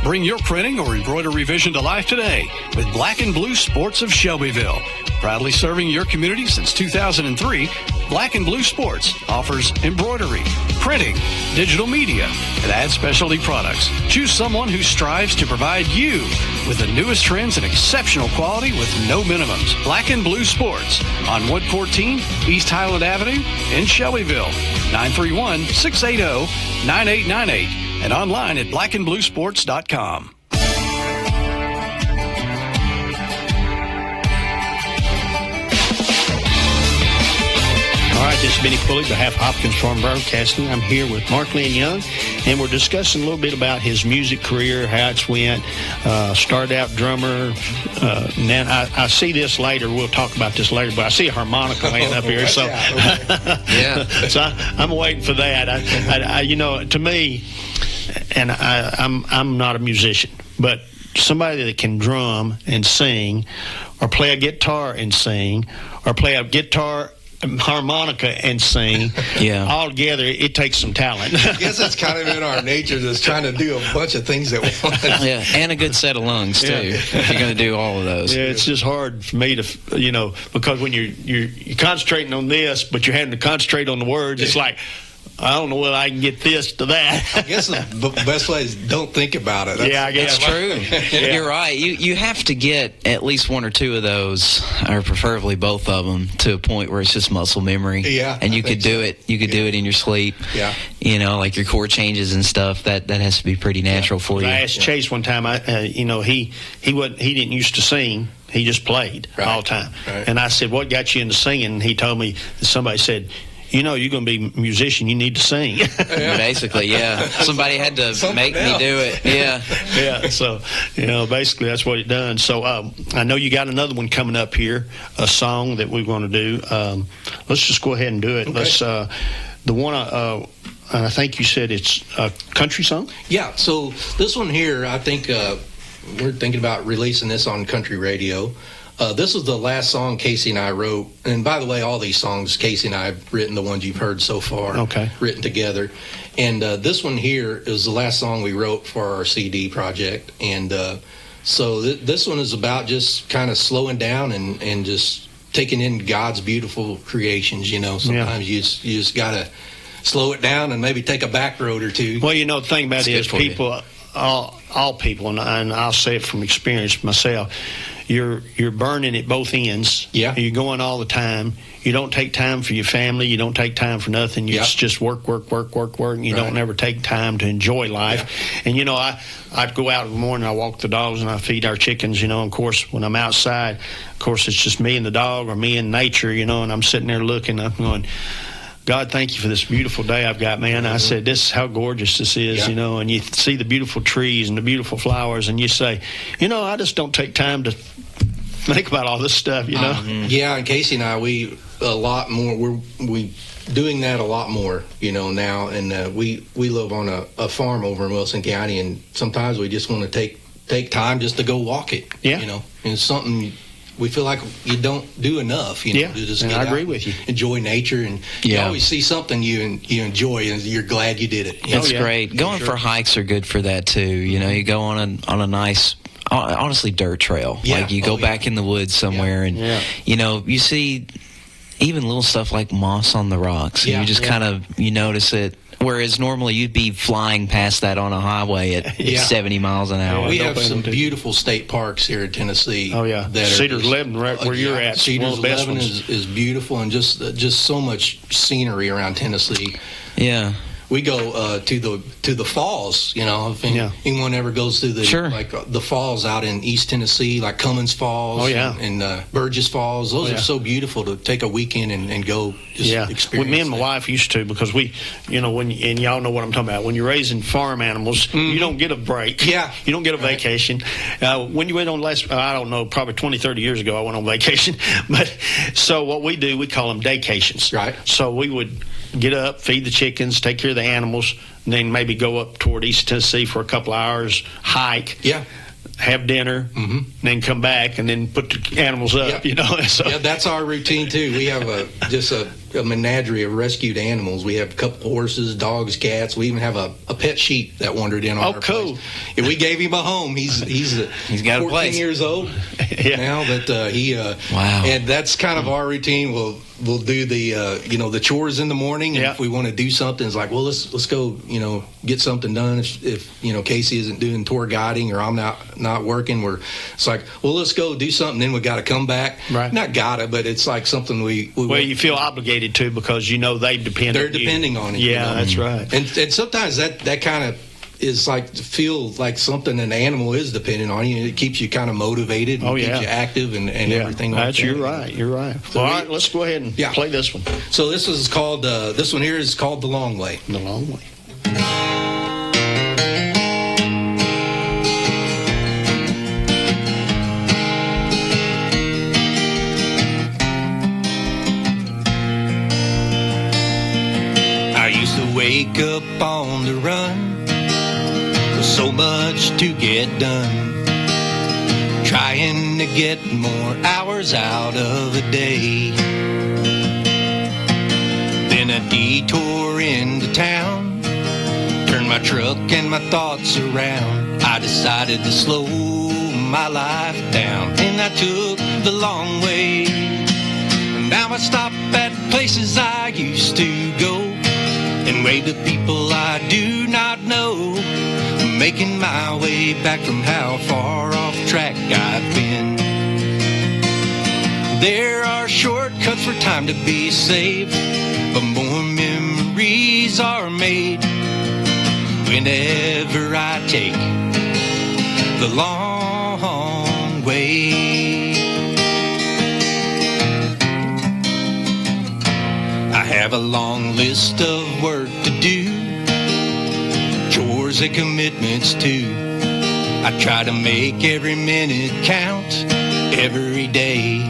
Speaker 6: Bring your printing or embroidery vision to life today with Black and Blue Sports of Shelbyville. Proudly serving your community since 2003, Black and Blue Sports offers embroidery, printing, digital media, and ad specialty products. Choose someone who strives to provide you with the newest trends and exceptional quality with no minimums. Black and Blue Sports on 114 East Highland Avenue in Shelbyville. 931-680-9898 and online at blackandbluesports.com.
Speaker 2: All right, this is Benny Pulley, behalf of Hopkins Farm Broadcasting. I'm here with Mark Lynn Young, and we're discussing a little bit about his music career, how it's went. Started out drummer, and then I see this later. We'll talk about this later, but I see a harmonica laying up here, so
Speaker 3: Yeah.
Speaker 2: so I'm waiting for that. I you know, to me, and I'm not a musician, but somebody that can drum and sing, or play a guitar and sing, or play a guitar, harmonica and sing, all together, it takes some talent.
Speaker 4: I guess that's kind of in our nature, just trying to do a bunch of things at once.
Speaker 3: Yeah, and a good set of lungs, too, if you're going to do all of those.
Speaker 2: Yeah, it's just hard for me to, because when you're concentrating on this, but you're having to concentrate on the words, it's like, I don't know whether I can get this to that.
Speaker 4: I guess the best way is don't think about it.
Speaker 2: I guess.
Speaker 3: That's true. You're right. You have to get at least one or two of those, or preferably both of them, to a point where it's just muscle memory.
Speaker 4: Yeah,
Speaker 3: and you could do it. You could do it in your sleep.
Speaker 4: Yeah.
Speaker 3: Like your chord changes and stuff. That has to be pretty natural for you.
Speaker 2: I asked Chase one time. He didn't used to sing. He just played all the time.
Speaker 4: Right.
Speaker 2: And I said, "What got you into singing?" And he told me that somebody said, you're going to be a musician, you need to sing.
Speaker 3: Basically, yeah. Somebody had to make me do it. Yeah.
Speaker 2: Yeah, so, basically that's what it done. So I know you got another one coming up here, a song that we're going to do. Let's just go ahead and do it.
Speaker 4: Okay.
Speaker 2: Let's, the one, I think you said it's a country song?
Speaker 4: Yeah, so this one here, I think we're thinking about releasing this on country radio. This was the last song Kaysie and I wrote. And by the way, all these songs, Kaysie and I have written, the ones you've heard so far, written together. And this one here is the last song we wrote for our CD project. And so this one is about just kind of slowing down and just taking in God's beautiful creations. Sometimes you just got to slow it down and maybe take a back road or two.
Speaker 2: Well, the thing about it is people all people, and I'll say it from experience myself. You're burning at both ends.
Speaker 4: Yeah.
Speaker 2: You're going all the time. You don't take time for your family. You don't take time for nothing. It's just work. And you don't ever take time to enjoy life. Yeah. And, I'd go out in the morning, I walk the dogs, and I feed our chickens, and, of course, when I'm outside, of course, it's just me and the dog or me and nature, and I'm sitting there looking, I'm going, God, thank you for this beautiful day I've got, man. I said, this is how gorgeous this is, and you see the beautiful trees and the beautiful flowers, and you say, I just don't take time to think about all this stuff,
Speaker 4: Yeah, and Kaysie and I, we doing that a lot more, now, and we live on a farm over in Wilson County, and sometimes we just want to take time just to go walk it, and it's something we feel like you don't do enough, to just get
Speaker 2: I agree
Speaker 4: out
Speaker 2: with you.
Speaker 4: Enjoy nature, and you always see something you enjoy, and you're glad you did it.
Speaker 3: That's great. Going for hikes are good for that too. You go on a nice, honestly, dirt trail.
Speaker 4: Yeah.
Speaker 3: Like you go back in the woods somewhere, and you see even little stuff like moss on the rocks. And you just kind of notice it. Whereas normally you'd be flying past that on a highway at 70 miles an hour.
Speaker 4: We have some beautiful state parks here in Tennessee.
Speaker 2: Oh, yeah. Cedars 11, right where you're at.
Speaker 4: Cedars 11 is beautiful, and just so much scenery around Tennessee.
Speaker 3: Yeah.
Speaker 4: We go to the falls, if anyone ever goes to the falls out in East Tennessee, like Cummins Falls and Burgess Falls. Those are so beautiful to take a weekend and go experience.
Speaker 2: Well, me and my wife used to, because we, and y'all know what I'm talking about. When you're raising farm animals, you don't get a break.
Speaker 4: Yeah.
Speaker 2: You don't get a vacation. When you went on I don't know, probably 20, 30 years ago, I went on vacation. But so what we do, we call them daycations.
Speaker 4: Right.
Speaker 2: So we would get up, feed the chickens, take care of the animals, and then maybe go up toward East Tennessee for a couple hours, hike, have dinner, then come back, and then put the animals up, So.
Speaker 4: Yeah, that's our routine, too. We have just a menagerie of rescued animals. We have a couple horses, dogs, cats. We even have a pet sheep that wandered in on our
Speaker 2: cool.
Speaker 4: place. And we gave him a home. He's
Speaker 3: got
Speaker 4: 14
Speaker 3: a place.
Speaker 4: years old now, but
Speaker 3: wow.
Speaker 4: And that's kind of our routine. We'll do the chores in the morning, and if we want to do something, it's like, well, let's go, get something done. If Kaysie isn't doing tour guiding or I'm not working, it's like, well, let's go do something. Then we got to come back.
Speaker 2: Right.
Speaker 4: Not gotta, but it's like something we
Speaker 2: you feel obligated to, because they depend.
Speaker 4: They're depending on it.
Speaker 2: Yeah, that's right.
Speaker 4: And sometimes that kind of is like feel like something an animal is dependent on you. It keeps you kind of motivated and keeps you active and everything like that.
Speaker 2: You're right. So all right, let's go ahead and play this one.
Speaker 4: So this is called this one here is called The Long Way.
Speaker 2: The Long Way.
Speaker 4: Wake up on the run with so much to get done, trying to get more hours out of a day. Then a detour into town turned my truck and my thoughts around. I decided to slow my life down, and I took the long way. Now I stop at places I used to go and wave to people I do not know, making my way back from how far off track I've been. There are shortcuts for time to be saved, but more memories are made whenever I take the long way. I have a long list of work to do, chores and commitments too. I try to make every minute count every day.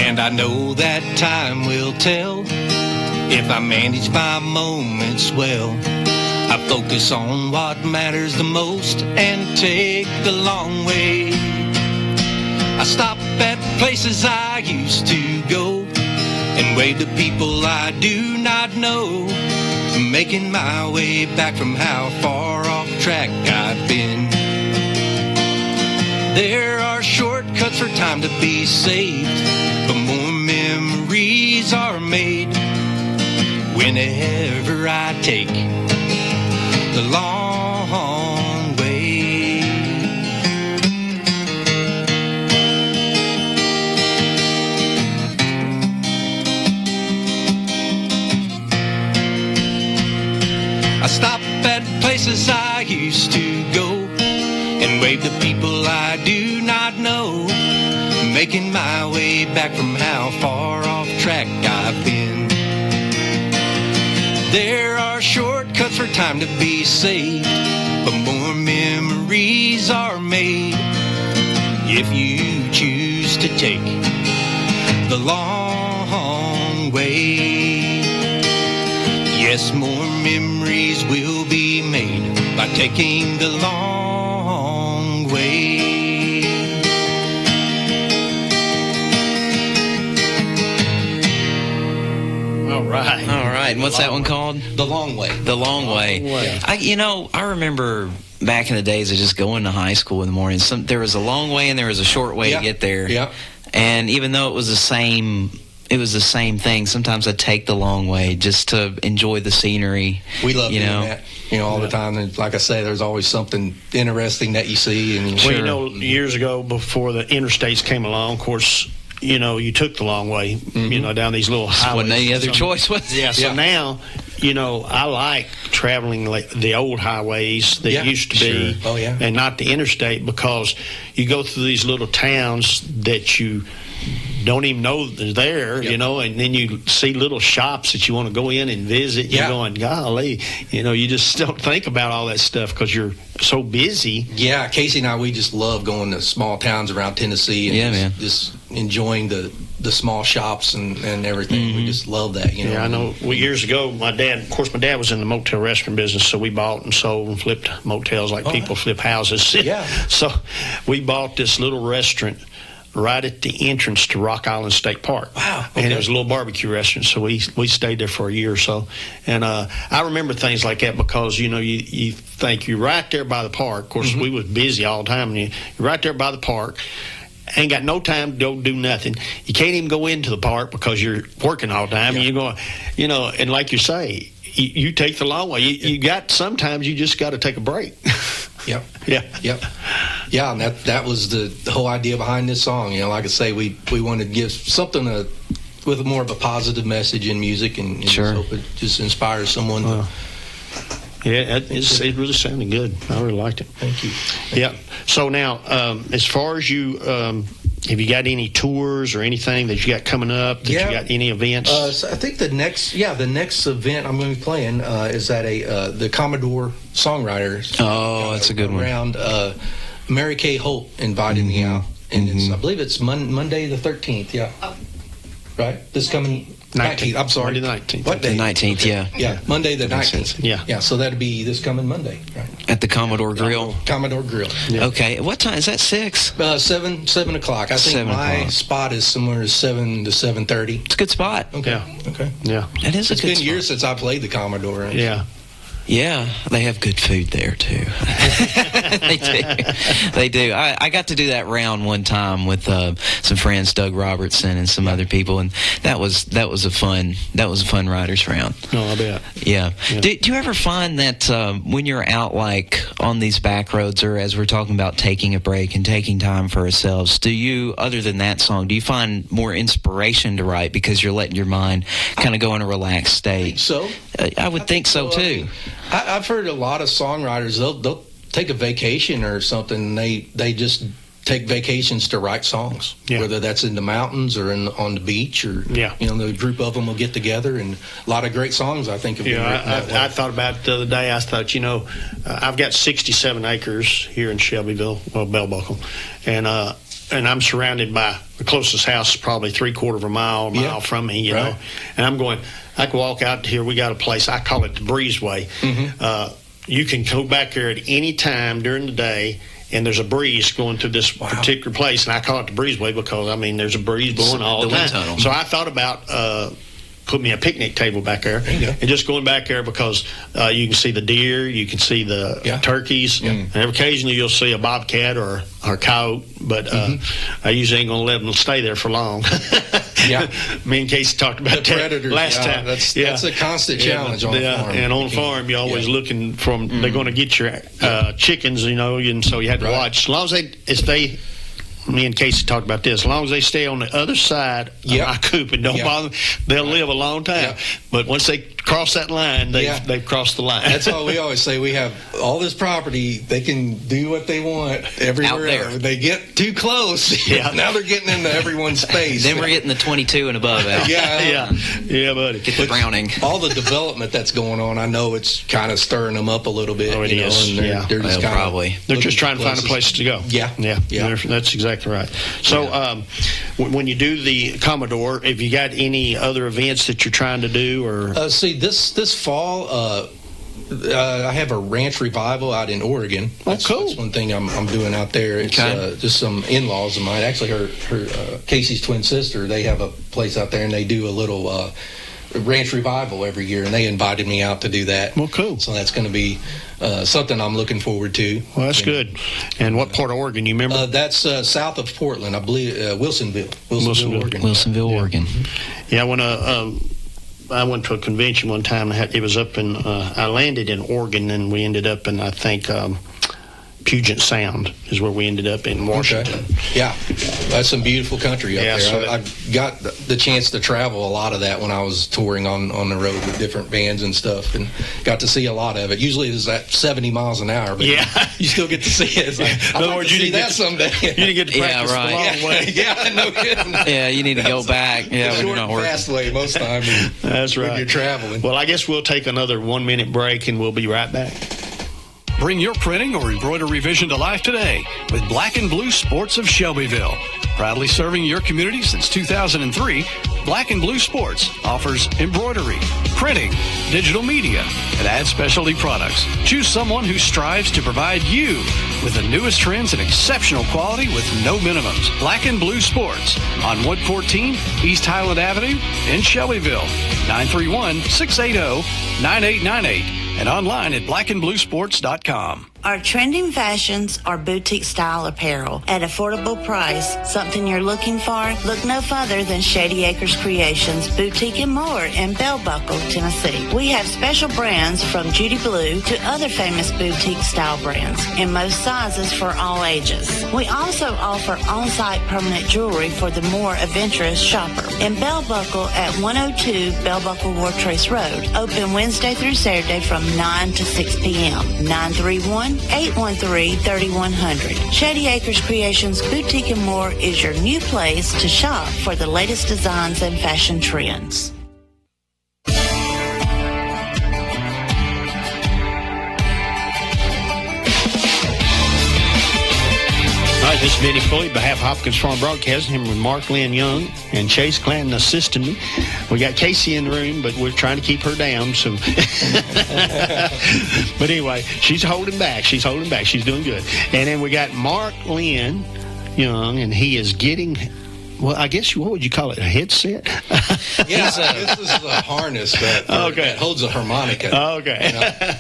Speaker 4: And I know that time will tell if I manage my moments well. I focus on what matters the most and take the long way. I stop at places I used to go and wave to people I do not know, making my way back from how far off track I've been. There are shortcuts for time to be saved, but more memories are made whenever I take the long way. I stop at places I used to go and wave to people I do not know, making my way back from how far off track I've been. There are shortcuts for time to be saved, but more memories are made if you choose to take the long way. Yes, more memories will be made by taking the long way.
Speaker 2: All right.
Speaker 3: And what's that one called?
Speaker 4: The Long Way.
Speaker 3: The Long Way. I remember back in the days of just going to high school in the morning. There was a long way and there was a short way to get there.
Speaker 4: Yeah.
Speaker 3: And even though it was the same thing, sometimes I'd take the long way just to enjoy the scenery.
Speaker 4: We love doing that, all the time. And like I say, there's always something interesting that you see. And
Speaker 2: years ago, before the interstates came along, of course, you took the long way, down these little highways.
Speaker 3: Wasn't any other choice, was it?
Speaker 2: Yeah, so now, I like traveling like the old highways that used to be, and not the interstate, because you go through these little towns that you don't even know they're there, and then you see little shops that you want to go in and visit. You're going, golly, you just don't think about all that stuff because you're so busy.
Speaker 4: Yeah, Kaysie and I, we just love going to small towns around Tennessee and just enjoying the small shops and everything. Mm-hmm. We just love that,
Speaker 2: Yeah, I know. Well, years ago, my dad was in the motel restaurant business, so we bought and sold and flipped motels like people flip houses.
Speaker 4: Yeah.
Speaker 2: So we bought this little restaurant right at the entrance to Rock Island State Park.
Speaker 4: Wow. Okay.
Speaker 2: And it was a little barbecue restaurant, so we stayed there for a year or so. And I remember things like that because, you think you're right there by the park. Of course, we was busy all the time. And you're right there by the park. Ain't got no time to go do nothing. You can't even go into the park because you're working all the time. And you're going, and like you say, you take the long way. Sometimes you just got to take a break.
Speaker 4: Yep.
Speaker 2: Yeah.
Speaker 4: Yep. Yeah, and that was the whole idea behind this song. Like I say, we wanted to give something with more of a positive message in music, and just hope it just inspires someone.
Speaker 2: Yeah, it really sounded good. I really liked it.
Speaker 4: Thank you.
Speaker 2: Yeah. So now, as far as you, have you got any tours or anything that you got coming up? You got any events?
Speaker 4: So I think the next event I'm going to be playing is at the Commodore Songwriters.
Speaker 3: Oh, that's a good one.
Speaker 4: Around Mary Kay Holt invited me out, and I believe it's Monday the 13th. Yeah. Right. This coming 19th. I'm sorry.
Speaker 2: Monday the 19th.
Speaker 4: What day?
Speaker 3: The 19th. Yeah.
Speaker 4: Yeah. Monday the 19th.
Speaker 2: Yeah.
Speaker 4: Yeah. So that'd be this coming Monday. Right.
Speaker 3: At the Commodore Grill.
Speaker 4: Commodore Grill.
Speaker 3: Yeah. Okay. What time is that? 6?
Speaker 4: 7 o'clock. I think my spot is somewhere 7 to 7:30.
Speaker 3: It's a good spot.
Speaker 4: Okay.
Speaker 2: Yeah.
Speaker 4: Okay.
Speaker 2: Yeah.
Speaker 3: It is a good spot.
Speaker 4: It's been years since I played the Commodore. Right?
Speaker 2: Yeah.
Speaker 3: Yeah, they have good food there too. They do. I got to do that round one time with some friends, Doug Robertson and some other people, and that was a fun writers round.
Speaker 2: No, I bet.
Speaker 3: Yeah. Do you ever find that when you're out like on these back roads, or as we're talking about taking a break and taking time for ourselves, do you, other than that song, do you find more inspiration to write because you're letting your mind kind of go in a relaxed state?
Speaker 4: So
Speaker 3: I would think so too.
Speaker 4: I've heard a lot of songwriters, they'll take a vacation or something, and they just take vacations to write songs, whether that's in the mountains or on the beach, or the group of them will get together, and a lot of great songs I think have been written that way.
Speaker 2: I thought about it the other day. I thought, I've got 67 acres here in Shelbyville, Bell Buckle, and I'm surrounded by the closest house probably 3/4 of a mile from me, you know, and I'm going, I can walk out here. We got a place, I call it the Breezeway. You can go back there at any time during the day, and there's a breeze going through this particular place, and I call it the Breezeway because, there's a breeze blowing all the time.
Speaker 3: Tunnel.
Speaker 2: So I thought about put me a picnic table back there. And just going back there because you can see the deer, you can see the turkeys, and occasionally you'll see a bobcat or a coyote, but I usually ain't going to let them stay there for long. Me and Kaysie talked about
Speaker 4: the predators
Speaker 2: last time.
Speaker 4: That's a constant challenge on the farm.
Speaker 2: And on the farm, you're always looking from, they're going to get your chickens, and so you have to watch. As long as they me and Kaysie talked about this. As long as they stay on the other side of my coop and don't bother them, they'll live a long time. But once they cross that line, they've crossed the line.
Speaker 4: That's all we always say. We have all this property. They can do what they want everywhere.
Speaker 3: Out there.
Speaker 4: They get too close. Now they're getting into everyone's space.
Speaker 3: Then we're getting the 22 and above out.
Speaker 2: Yeah, buddy.
Speaker 3: Get the browning.
Speaker 4: All the development that's going on, I know it's kind of stirring them up a little bit.
Speaker 2: Oh, it is.
Speaker 4: And they're just
Speaker 3: probably.
Speaker 2: They're just trying to find a place to go.
Speaker 4: Yeah.
Speaker 2: That's exactly right. So when you do the Commodore, have you got any other events that you're trying to do? Or
Speaker 4: see, this fall, I have a ranch revival out in Oregon.
Speaker 2: Cool.
Speaker 4: That's one thing I'm doing out there. It's just some in-laws of mine. Actually, her Kaysie's twin sister, they have a place out there, and they do a little ranch revival every year, and they invited me out to do that.
Speaker 2: Well, cool.
Speaker 4: So that's going to be something I'm looking forward to.
Speaker 2: Well, that's good. And what part of Oregon, you remember?
Speaker 4: That's south of Portland, I believe, Wilsonville, Oregon.
Speaker 3: Wilsonville, Oregon.
Speaker 2: Yeah, when I went to a convention one time. It was up in. I landed in Oregon, and we ended up in, I think, Puget Sound is where we ended up in Washington.
Speaker 4: Yeah, that's some beautiful country up there.
Speaker 2: So
Speaker 4: I got the chance to travel a lot of that when I was touring on the road with different bands and stuff, and got to see a lot of it. Usually it's at 70 miles an hour, but you still get to see it. It's like, I'd like to see that someday.
Speaker 2: You didn't get to practice the long way.
Speaker 4: No kidding.
Speaker 3: Yeah, you need to go back. Yeah,
Speaker 4: short and fast way most time.
Speaker 2: That's right.
Speaker 4: When you're traveling.
Speaker 2: Well, I guess we'll take another 1-minute break, and we'll be right back.
Speaker 6: Bring your printing or embroidery vision to life today with Black and Blue Sports of Shelbyville. Proudly serving your community since 2003, Black and Blue Sports offers embroidery, printing, digital media, and ad specialty products. Choose someone who strives to provide you with the newest trends and exceptional quality with no minimums. Black and Blue Sports on Wood 14, East Highland Avenue in Shelbyville. 931-680-9898 and online at blackandbluesports.com.
Speaker 5: Our trending fashions are boutique style apparel at affordable price. Something you're looking for? Look no further than Shady Acres Creations Boutique and More in Bell Buckle, Tennessee. We have special brands from Judy Blue to other famous boutique style brands in most sizes for all ages. We also offer on-site permanent jewelry for the more adventurous shopper. In Bell Buckle at 102 Bell Buckle Wartrace Road. Open Wednesday through Saturday from 9 to 6 p.m. 931-813-3100. Shady Acres Creations Boutique and More is your new place to shop for the latest designs and fashion trends.
Speaker 2: All right, this is Benny Pulley, behalf of Hopkins Farm Broadcasting, him with Mark Lynn Young and Chase Clanton assisting me. We got Kaysie in the room, but we're trying to keep her down. So, but anyway, she's holding back. She's doing good. And then we got Mark Lynn Young, and he is getting. Well, I guess, what would you call it, a headset?
Speaker 4: This is a harness that holds a harmonica.
Speaker 2: Okay.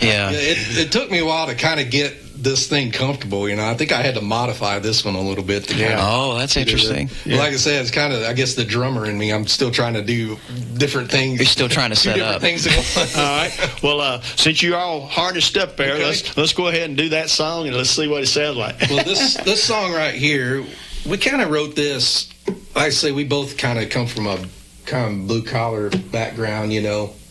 Speaker 4: It took me a while to kind of get this thing comfortable. I think I had to modify this one a little bit.
Speaker 3: That's interesting.
Speaker 4: Like I said, it's kind of, I guess, the drummer in me. I'm still trying to do different things.
Speaker 3: You're still trying to set up.
Speaker 4: Things at once.
Speaker 2: All right. Well, since you're all harnessed up there, let's go ahead and do that song, and let's see what it sounds like.
Speaker 4: Well, this song right here, we kind of wrote this. Like I say, we both kind of come from a kind of blue-collar background,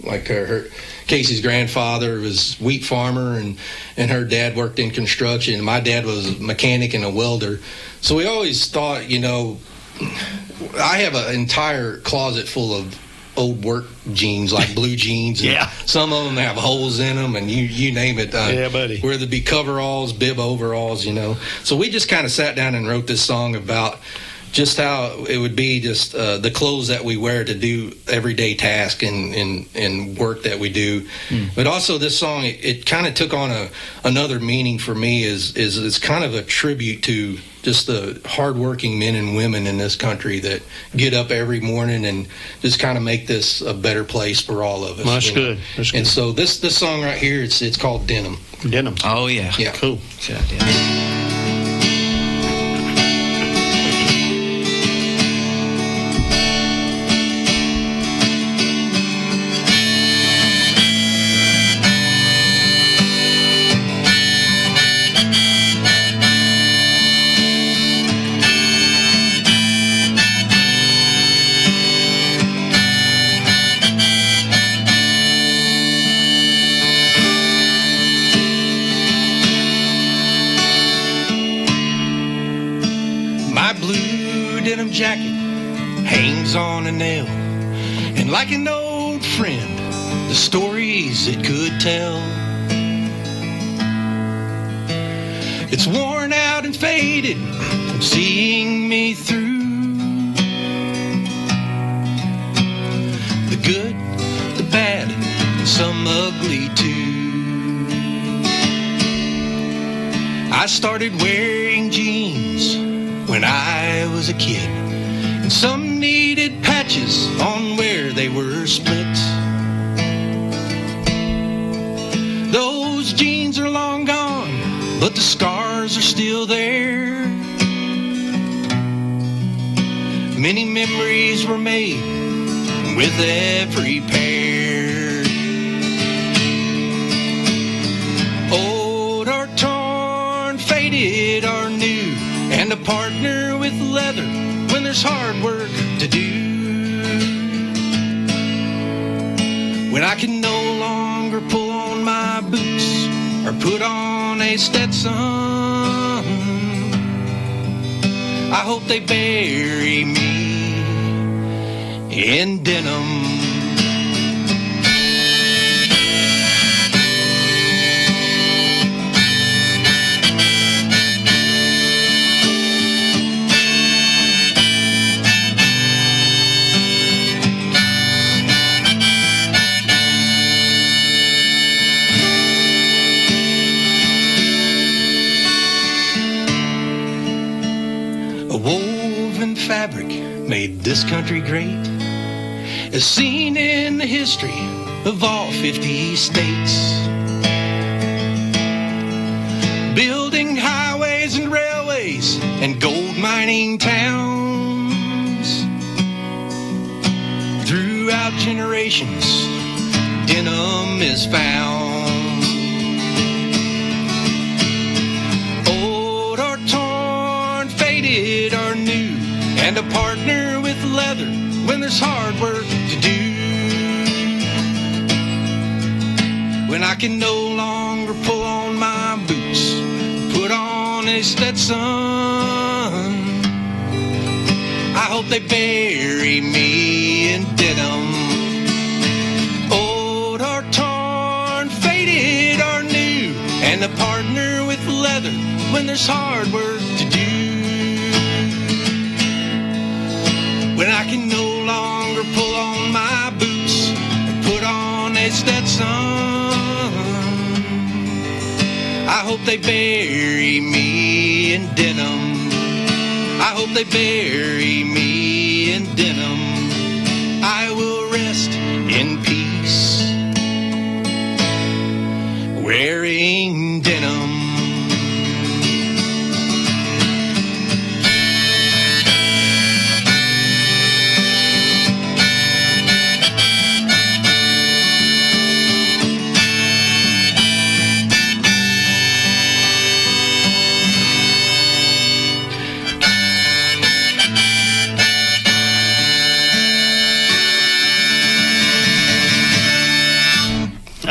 Speaker 4: like her Kaysie's grandfather was a wheat farmer, and her dad worked in construction. My dad was a mechanic and a welder. So we always thought, I have an entire closet full of old work jeans, like blue jeans. And some of them have holes in them, and you name it.
Speaker 2: Buddy.
Speaker 4: Whether it be coveralls, bib overalls, So we just kind of sat down and wrote this song about just how it would be, just the clothes that we wear to do everyday tasks and work that we do. But also this song, it kind of took on another meaning for me, is it's kind of a tribute to just the hardworking men and women in this country that get up every morning and just kind of make this a better place for all of us.
Speaker 2: Well, that's good. That's good.
Speaker 4: And so this song right here, it's called Denim.
Speaker 2: Denim.
Speaker 3: Oh, yeah.
Speaker 4: Yeah.
Speaker 2: Cool.
Speaker 3: Yeah.
Speaker 4: Jacket hangs on a nail, and like an old friend, the stories it could tell. It's worn out and faded from seeing me through the good, the bad, and some ugly too. I started wearing jeans when I was a kid, and some needed patches on where they were split. Those jeans are long gone, but the scars are still there. Many memories were made with every pair. Old or torn, faded or new, and a partner with leather when there's hard work to do. When I can no longer pull on my boots or put on a Stetson, I hope they bury me in denim. Fabric made this country great, as seen in the history of all 50 states. Building highways and railways and gold mining towns. Throughout generations, denim is found. Old or torn, faded or new, and a partner with leather when there's hard work to do. When I can no longer pull on my boots, put on a Stetson, I hope they bury me in denim. Old or torn, faded or new, and a partner with leather when there's hard work to do. When I can no longer pull on my boots and put on a Stetson, I hope they bury me in denim. I hope they bury me in denim. I will rest in peace wearing denim.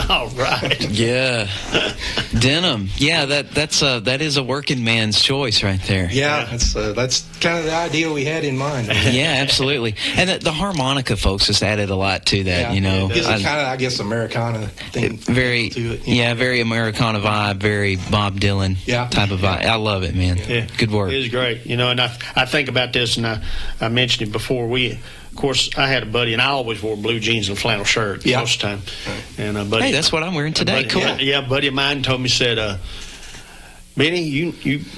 Speaker 2: All right.
Speaker 3: Yeah. Denim. Yeah, that is a working man's choice right there.
Speaker 4: Yeah, that's kind of the idea we had in mind.
Speaker 3: Yeah, absolutely. And the harmonica folks just added a lot to that, you know.
Speaker 4: It gives it kind of, I guess, Americana thing to it.
Speaker 3: Yeah, very Americana vibe, very Bob Dylan type of vibe. I love it, man.
Speaker 2: Yeah.
Speaker 3: Good work.
Speaker 2: It is great. You know, and I think about this, and I mentioned it before. Of course, I had a buddy, and I always wore blue jeans and flannel shirt most of the time. And a buddy,
Speaker 3: hey, that's what I'm wearing today.
Speaker 2: Cool. Yeah, a buddy of mine told me, said, Benny, you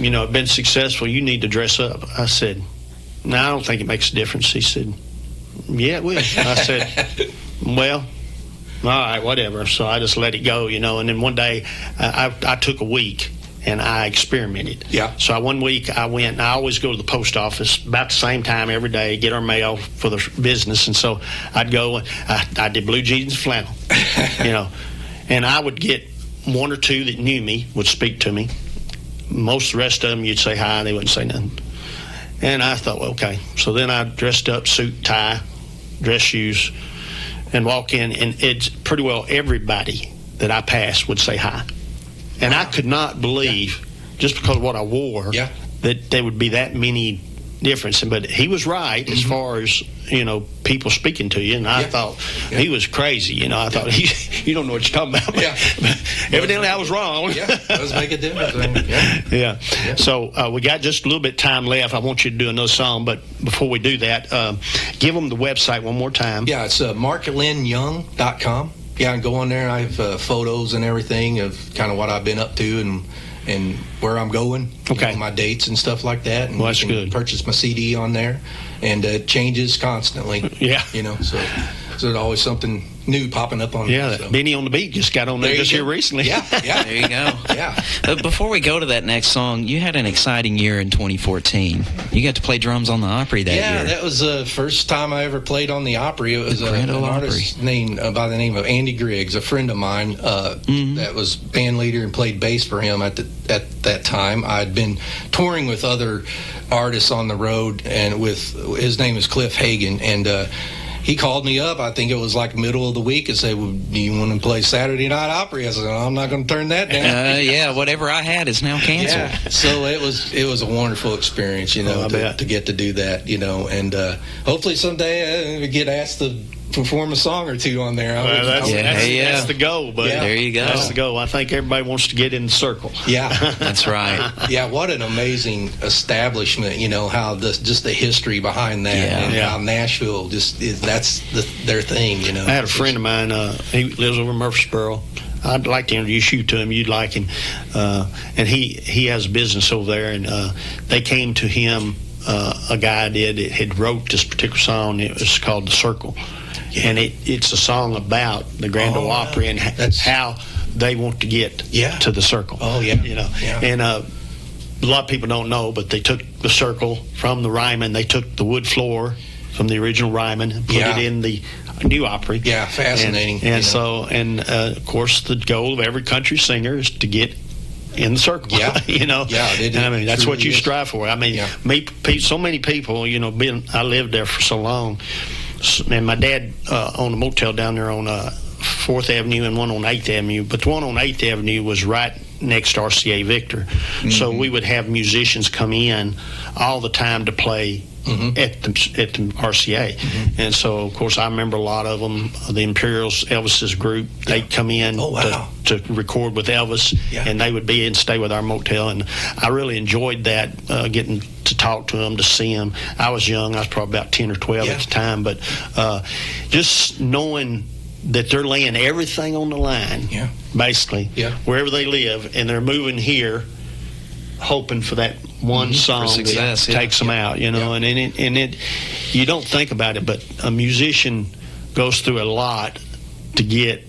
Speaker 2: know, have been successful. You need to dress up. I said, no, I don't think it makes a difference. He said, yeah, it will. I said, well, all right, whatever. So I just let it go, you know. And then one day, I took a week. And I experimented. Yeah. So one week I went, and I always go to the post office about the same time every day, get our mail for the business. And so I'd go, I did blue jeans and flannel, you know. And I would get one or two that knew me, would speak to me. Most of the rest of them, you'd say hi, they wouldn't say nothing. And I thought, well, okay. So then I dressed up, suit, tie, dress shoes, and walk in, and it's pretty well everybody that I passed would say hi. And I could not believe, just because of what I wore, that there would be that many difference. But he was right as far as, you know, people speaking to you. And I thought he was crazy. You know, I thought, you don't know what you're talking about. But evidently I was wrong.
Speaker 4: Yeah, does make a difference.
Speaker 2: Yeah. So we got just a little bit of time left. I want you to do another song. But before we do that, give them the website one more time.
Speaker 4: Yeah, it's marklynnyoung.com. Yeah, and go on there. I have photos and everything of kind of what I've been up to and where I'm going. Okay. You know, my dates and stuff like that. And
Speaker 2: that's good.
Speaker 4: Purchase my CD on there, and it changes constantly.
Speaker 2: Yeah.
Speaker 4: You know, so there's always something new popping up on there.
Speaker 2: Yeah, so. Benny on the Beat just got on there just here recently.
Speaker 4: Yeah.
Speaker 3: There you go.
Speaker 4: Yeah.
Speaker 3: Before we go to that next song, you had an exciting year in 2014. You got to play drums on the Opry that year.
Speaker 4: Yeah, that was the first time I ever played on the Opry. It was
Speaker 3: Grand Ole
Speaker 4: an artist named by the name of Andy Griggs, a friend of mine that was band leader and played bass for him at that time. I'd been touring with other artists on the road, and with his name is Cliff Hagan, and he called me up, I think it was like middle of the week, and said, well, do you want to play Saturday Night Opry? I said, I'm not going to turn that down.
Speaker 3: Yeah, whatever I had is now canceled.
Speaker 4: Yeah. So it was a wonderful experience, you know, to get to do that, you know, and hopefully someday I get asked to perform a song or two on there.
Speaker 2: That's the goal, buddy.
Speaker 3: There you go.
Speaker 2: That's the goal. I think everybody wants to get in the circle.
Speaker 4: Yeah.
Speaker 3: That's right.
Speaker 4: Yeah, what an amazing establishment, you know, how just the history behind that, and how Nashville that's their thing, you know.
Speaker 2: I had a friend of mine, he lives over in Murfreesboro. I'd like to introduce you to him. You'd like him. And he has a business over there, and they came to him, a guy had wrote this particular song. It was called The Circle. Yeah. And it's a song about the Grand Ole Opry and how they want to get to the circle.
Speaker 4: Oh, yeah.
Speaker 2: You know, and a lot of people don't know, but they took the circle from the Ryman. They took the wood floor from the original Ryman and put it in the new Opry.
Speaker 4: Yeah, fascinating.
Speaker 2: And so, of course, the goal of every country singer is to get in the circle.
Speaker 4: Yeah.
Speaker 2: You know.
Speaker 4: Yeah,
Speaker 2: and I mean, that's what you strive for. I mean, so many people, you know, I lived there for so long. And my dad owned a motel down there on 4th Avenue and one on 8th Avenue. But the one on 8th Avenue was right next to RCA Victor. Mm-hmm. So we would have musicians come in all the time to play at the RCA. Mm-hmm. And so, of course, I remember a lot of them, the Imperials, Elvis's group, they'd come in to record with Elvis, and they would be and stay with our motel. And I really enjoyed that, getting to talk to them, to see them. I was young. I was probably about 10 or 12 at the time. But just knowing that they're laying everything on the line, basically, wherever they live, and they're moving here, hoping for that one song that takes them out, you know, and it you don't think about it, but a musician goes through a lot to get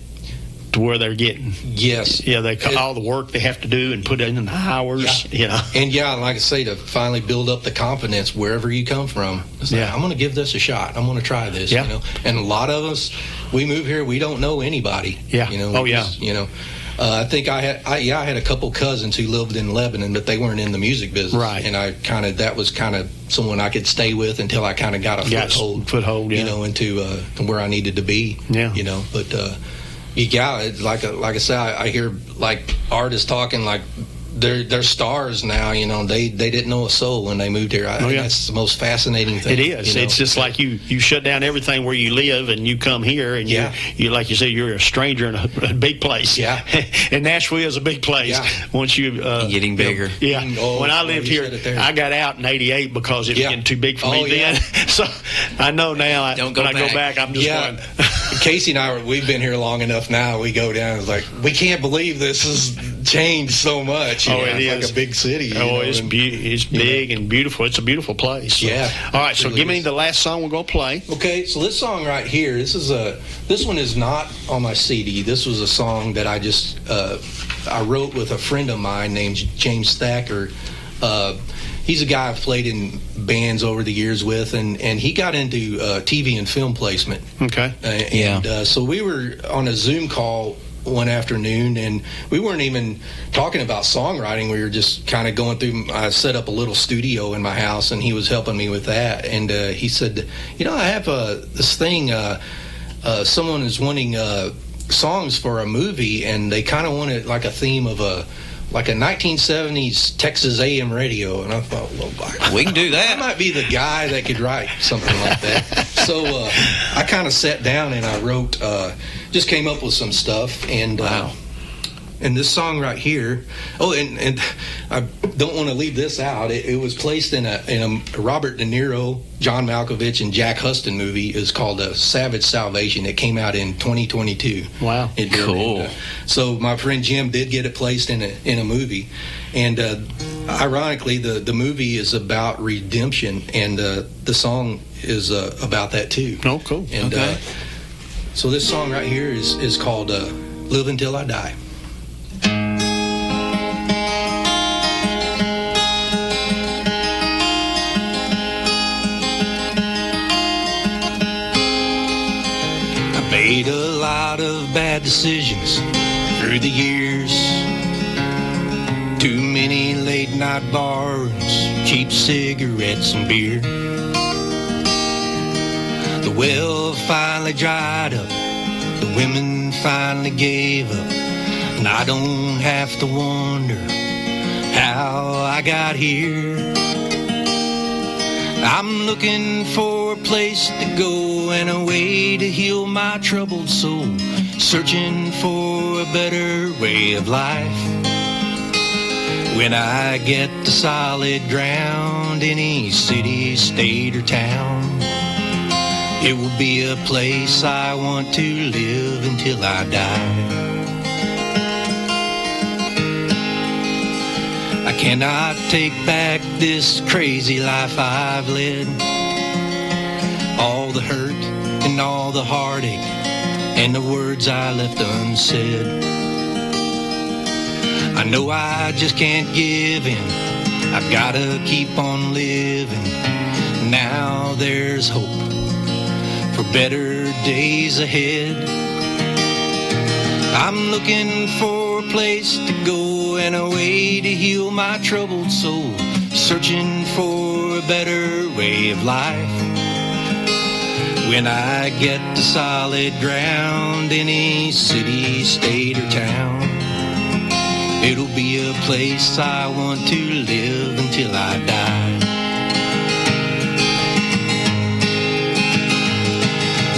Speaker 2: to where they're getting.
Speaker 4: Yes.
Speaker 2: Yeah, all the work they have to do and put in the hours, you know.
Speaker 4: And like I say, to finally build up the confidence wherever you come from. It's like, I'm going to give this a shot. I'm going to try this, you know. And a lot of us, we move here, we don't know anybody.
Speaker 2: Yeah.
Speaker 4: You know. You know. I think I had a couple cousins who lived in Lebanon, but they weren't in the music business.
Speaker 2: Right.
Speaker 4: And that was kind of someone I could stay with until I kind of got a foothold,
Speaker 2: you
Speaker 4: know, into where I needed to be.
Speaker 2: Yeah.
Speaker 4: You know, but Yeah, like I said, I hear like artists talking like they're stars now. You know, they didn't know a soul when they moved here. I think that's the most fascinating thing.
Speaker 2: It is. You know? It's just like you shut down everything where you live, and you come here, and you like you said, you're a stranger in a big place. Yeah, and Nashville is a big place. Yeah. Once you
Speaker 3: getting bigger.
Speaker 2: Yeah. When I lived here, I got out in '88 because it was getting too big for me then. So I know now. When I go back, I'm just going.
Speaker 4: Kaysie and I, we've been here long enough now. We go down. It's like we can't believe this has changed so much.
Speaker 2: It is
Speaker 4: like a big city.
Speaker 2: It's big and beautiful. It's a beautiful place. So. Yeah. All right. So give me the last song we're gonna play.
Speaker 4: Okay. So this song right here. This one is not on my CD. This was a song that I wrote with a friend of mine named James Thacker. He's a guy I've played in bands over the years with, and he got into TV and film placement.
Speaker 2: Okay.
Speaker 4: So we were on a Zoom call one afternoon, and we weren't even talking about songwriting. We were just kind of going through. I set up a little studio in my house, and he was helping me with that. And he said, I have this thing. Someone is wanting songs for a movie, and they kind of wanted like a theme of a 1970s Texas AM radio. And I thought, well,
Speaker 3: we can do that.
Speaker 4: I might be the guy that could write something like that. So I kind of sat down and I wrote, just came up with some stuff. And
Speaker 3: wow.
Speaker 4: And this song right here. Oh, and I don't want to leave this out. It was placed in a Robert De Niro, John Malkovich, and Jack Huston movie. It's called Savage Salvation. It came out in 2022.
Speaker 2: Wow,
Speaker 3: cool.
Speaker 4: So my friend Jim did get it placed in a movie, and ironically, the movie is about redemption, and the song is about that too.
Speaker 2: Oh, cool.
Speaker 4: And so this song right here is called "Live Until I Die." Made a lot of bad decisions through the years. Too many late night bars, cheap cigarettes and beer. The well finally dried up, the women finally gave up, and I don't have to wonder how I got here. I'm looking for a place to go and a way to heal my troubled soul, searching for a better way of life. When I get to solid ground, any city, state, or town, it will be a place I want to live until I die. I cannot take back this crazy life I've led. All the hurt and all the heartache and the words I left unsaid. I know I just can't give in. I've gotta keep on living. Now there's hope for better days ahead. I'm looking for a place to go and a way to heal my troubled soul, searching for a better way of life. When I get to solid ground, any city, state, or town, it'll be a place I want to live until I die.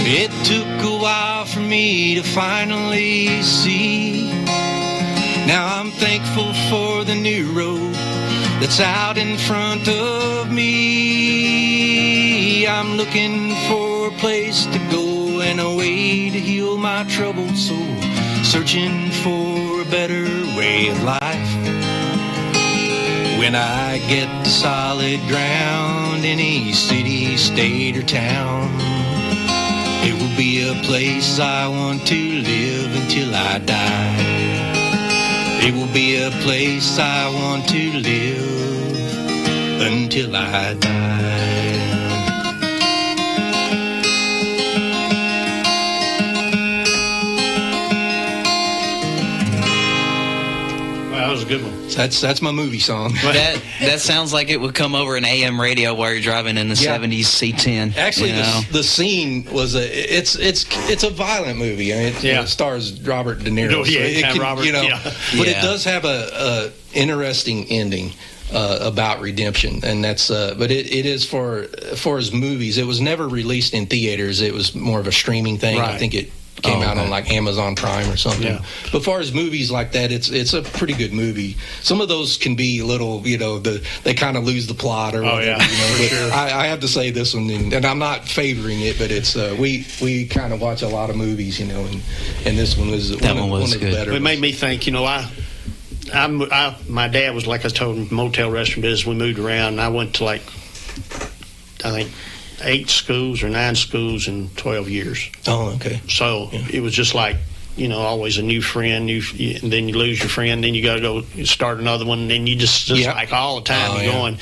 Speaker 4: It took a while for me to finally see. Now I'm thankful for the new road that's out in front of me. I'm looking for a place to go and a way to heal my troubled soul, searching for a better way of life. When I get to solid ground, any city, state, or town, it will be a place I want to live until I die. It will be a place I want to live until I die.
Speaker 2: Wow, that was a good one.
Speaker 4: That's my movie song.
Speaker 3: That sounds like it would come over an AM radio while you're driving in the 70s C10.
Speaker 4: Actually, the scene was it's a violent movie. I mean, it stars Robert De Niro. But it does have a interesting ending about redemption, and that's but it is for as movies. It was never released in theaters. It was more of a streaming thing.
Speaker 2: Right.
Speaker 4: I think it came out on like Amazon Prime or something. Yeah. But as far as movies like that, it's a pretty good movie. Some of those can be a little, they kind of lose the plot or whatever.
Speaker 2: For sure.
Speaker 4: I have to say this one, and I'm not favoring it, but it's we kind of watch a lot of movies, and this one was one of the better.
Speaker 2: It made me think, my dad was, like I told him, motel restaurant business. We moved around, and I went to I think 8 schools or 9 schools in 12 years.
Speaker 4: Oh, okay.
Speaker 2: So it was just like, always a new friend, and then you lose your friend, then you got to go start another one, and then you just like all the time going.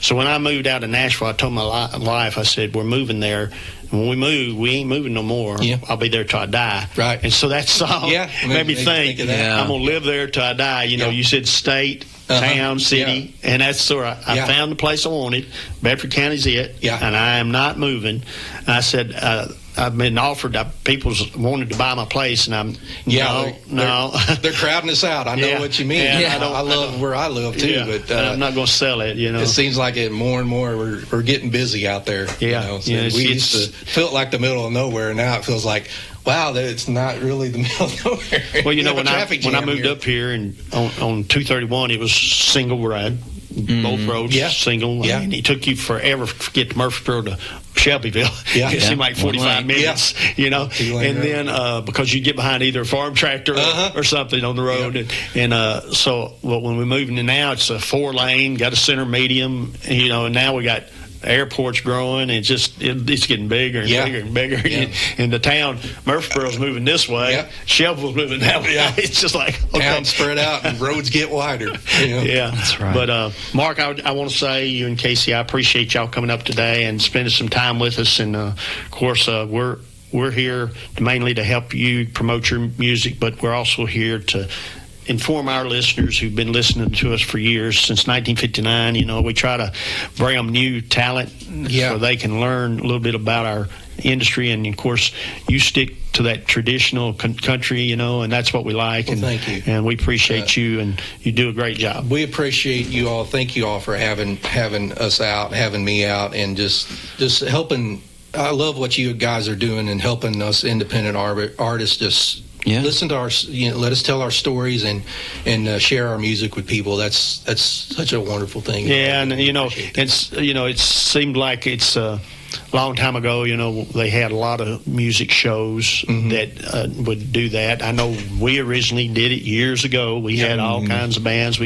Speaker 2: So when I moved out of Nashville, I told my wife, I said, we're moving there. When we move, we ain't moving no more. Yeah. I'll be there till I die.
Speaker 4: Right.
Speaker 2: And so that song made me think I'm going to live there till I die. You said state, town, city, and that's sort of, I found the place I wanted. Bedford County's it, and I am not moving. And I said, I've been offered, people wanted to buy my place, and I'm, no.
Speaker 4: They're crowding us out. I know what you mean. I love where I live, too. But
Speaker 2: I'm not going to sell it,
Speaker 4: It seems like it more and more we're getting busy out there.
Speaker 2: Yeah.
Speaker 4: So we used to feel like the middle of nowhere, and now it feels like, wow, it's not really the middle of nowhere.
Speaker 2: Well, when I moved up here and on 231, it was single ride. Both roads, single. Yeah. And it took you forever to get to Murfreesboro to Shelbyville. Yeah. It seemed like 45 minutes, And then because you get behind either a farm tractor or something on the road. So when we moved in now, it's a 4-lane, got a center medium, and now we got airport's growing, and it's getting bigger and bigger and bigger. Yeah. And the town, Murfreesboro's moving this way, Shelbyville's moving that way. Yeah. It's just like,
Speaker 4: town spread out and roads get wider.
Speaker 2: Yeah, that's right. But Mark, I want to say, you and Kaysie, I appreciate y'all coming up today and spending some time with us. And of course, we're here mainly to help you promote your music, but we're also here to inform our listeners who've been listening to us for years, since 1959. We try to bring them new talent so they can learn a little bit about our industry. And, of course, you stick to that traditional country, and that's what we like.
Speaker 4: Well, thank you.
Speaker 2: And we appreciate you, and you do a great job.
Speaker 4: We appreciate you all. Thank you all for having us out, having me out, and just helping. I love what you guys are doing and helping us independent artists just listen to our, let us tell our stories and share our music with people. That's such a wonderful thing.
Speaker 2: Yeah, and it seemed like it's a long time ago. They had a lot of music shows that would do that. I know we originally did it years ago. We had all kinds of bands.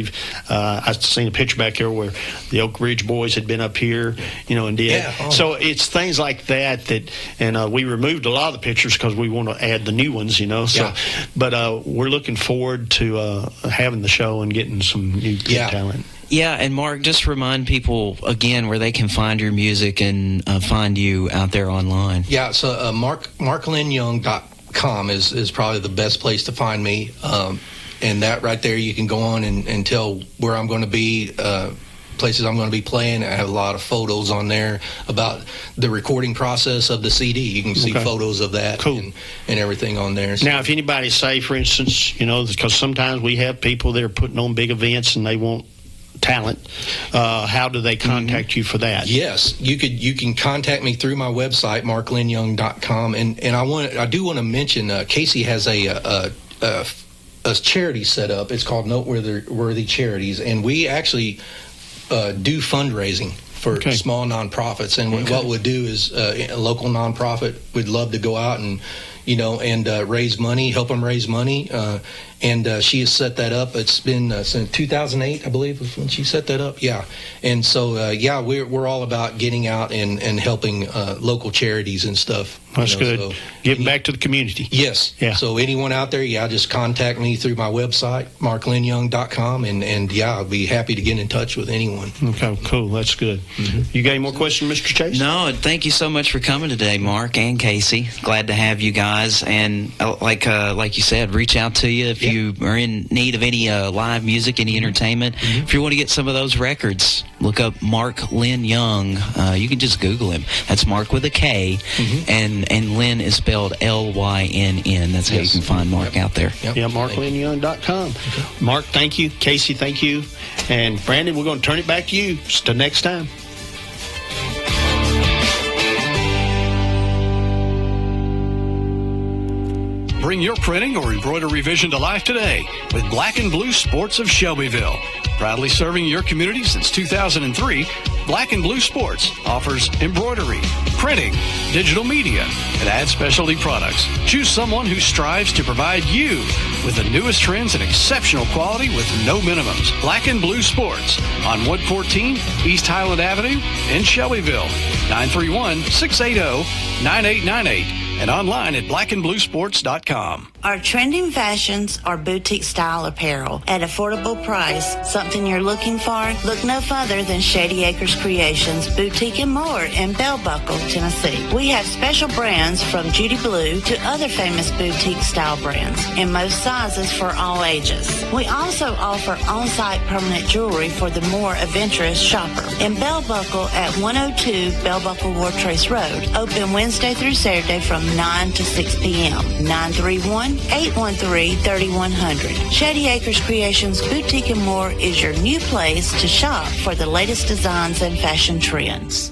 Speaker 2: I've seen a picture back here where the Oak Ridge Boys had been up here, and did. Yeah. Oh. So it's things like that, and we removed a lot of the pictures because we want to add the new ones, So, but we're looking forward to having the show and getting some new talent.
Speaker 3: Yeah, and Mark, just remind people again where they can find your music and find you out there online.
Speaker 4: Yeah, so marklynyoung.com is probably the best place to find me. And that right there, you can go on and tell where I'm going to be, places I'm going to be playing. I have a lot of photos on there about the recording process of the CD. You can see photos of that and everything on there.
Speaker 2: So. Now, if anybody say, for instance, because sometimes we have people that are putting on big events and they want talent, how do they contact you for that?
Speaker 4: Yes, you can contact me through my website, marklynyoung.com, and I do want to mention Kaysie has a charity set up. It's called Noteworthy Charities, and we actually do fundraising for small nonprofits. And what we'll do is a local nonprofit would love to go out and raise money, help them raise money. And she has set that up. It's been since 2008, I believe, was when she set that up. Yeah. And so, we're all about getting out and helping local charities and stuff.
Speaker 2: That's good. Giving back to the community.
Speaker 4: Yes.
Speaker 2: Yeah.
Speaker 4: So anyone out there, just contact me through my website, marklynyoung.com, and I'll be happy to get in touch with anyone.
Speaker 2: Okay, cool. That's good. You got any more questions, Mr. Chase?
Speaker 3: No, thank you so much for coming today, Mark and Kaysie. Glad to have you guys. And like you said, reach out to you if you are in need of any live music, any entertainment. If you want to get some of those records, look up Mark Lynn Young. You can just Google him. That's Mark with a K, and Lynn is spelled Lynn. That's how you can find Mark out there.
Speaker 2: Yeah, marklynyoung.com. Okay. Mark, thank you. Kaysie, thank you. And Brandon, we're going to turn it back to you. Till next time.
Speaker 6: Bring your printing or embroidery vision to life today with Black and Blue Sports of Shelbyville. Proudly serving your community since 2003, Black and Blue Sports offers embroidery, printing, digital media, and ad specialty products. Choose someone who strives to provide you with the newest trends and exceptional quality with no minimums. Black and Blue Sports on Wood 14, East Highland Avenue in Shelbyville. 931-680-9898 and online at blackandbluesports.com.
Speaker 5: Our trending fashions are boutique style apparel at affordable price. Something you're looking for? Look no further than Shady Acres Creations Boutique and More in Bell Buckle, Tennessee. We have special brands from Judy Blue to other famous boutique style brands in most sizes for all ages. We also offer on-site permanent jewelry for the more adventurous shopper. In Bell Buckle at 102 Bell Buckle War Trace Road. Open Wednesday through Saturday from 9 to 6 p.m. 931-813-3100. Shady Acres Creations Boutique and More is your new place to shop for the latest designs and fashion trends.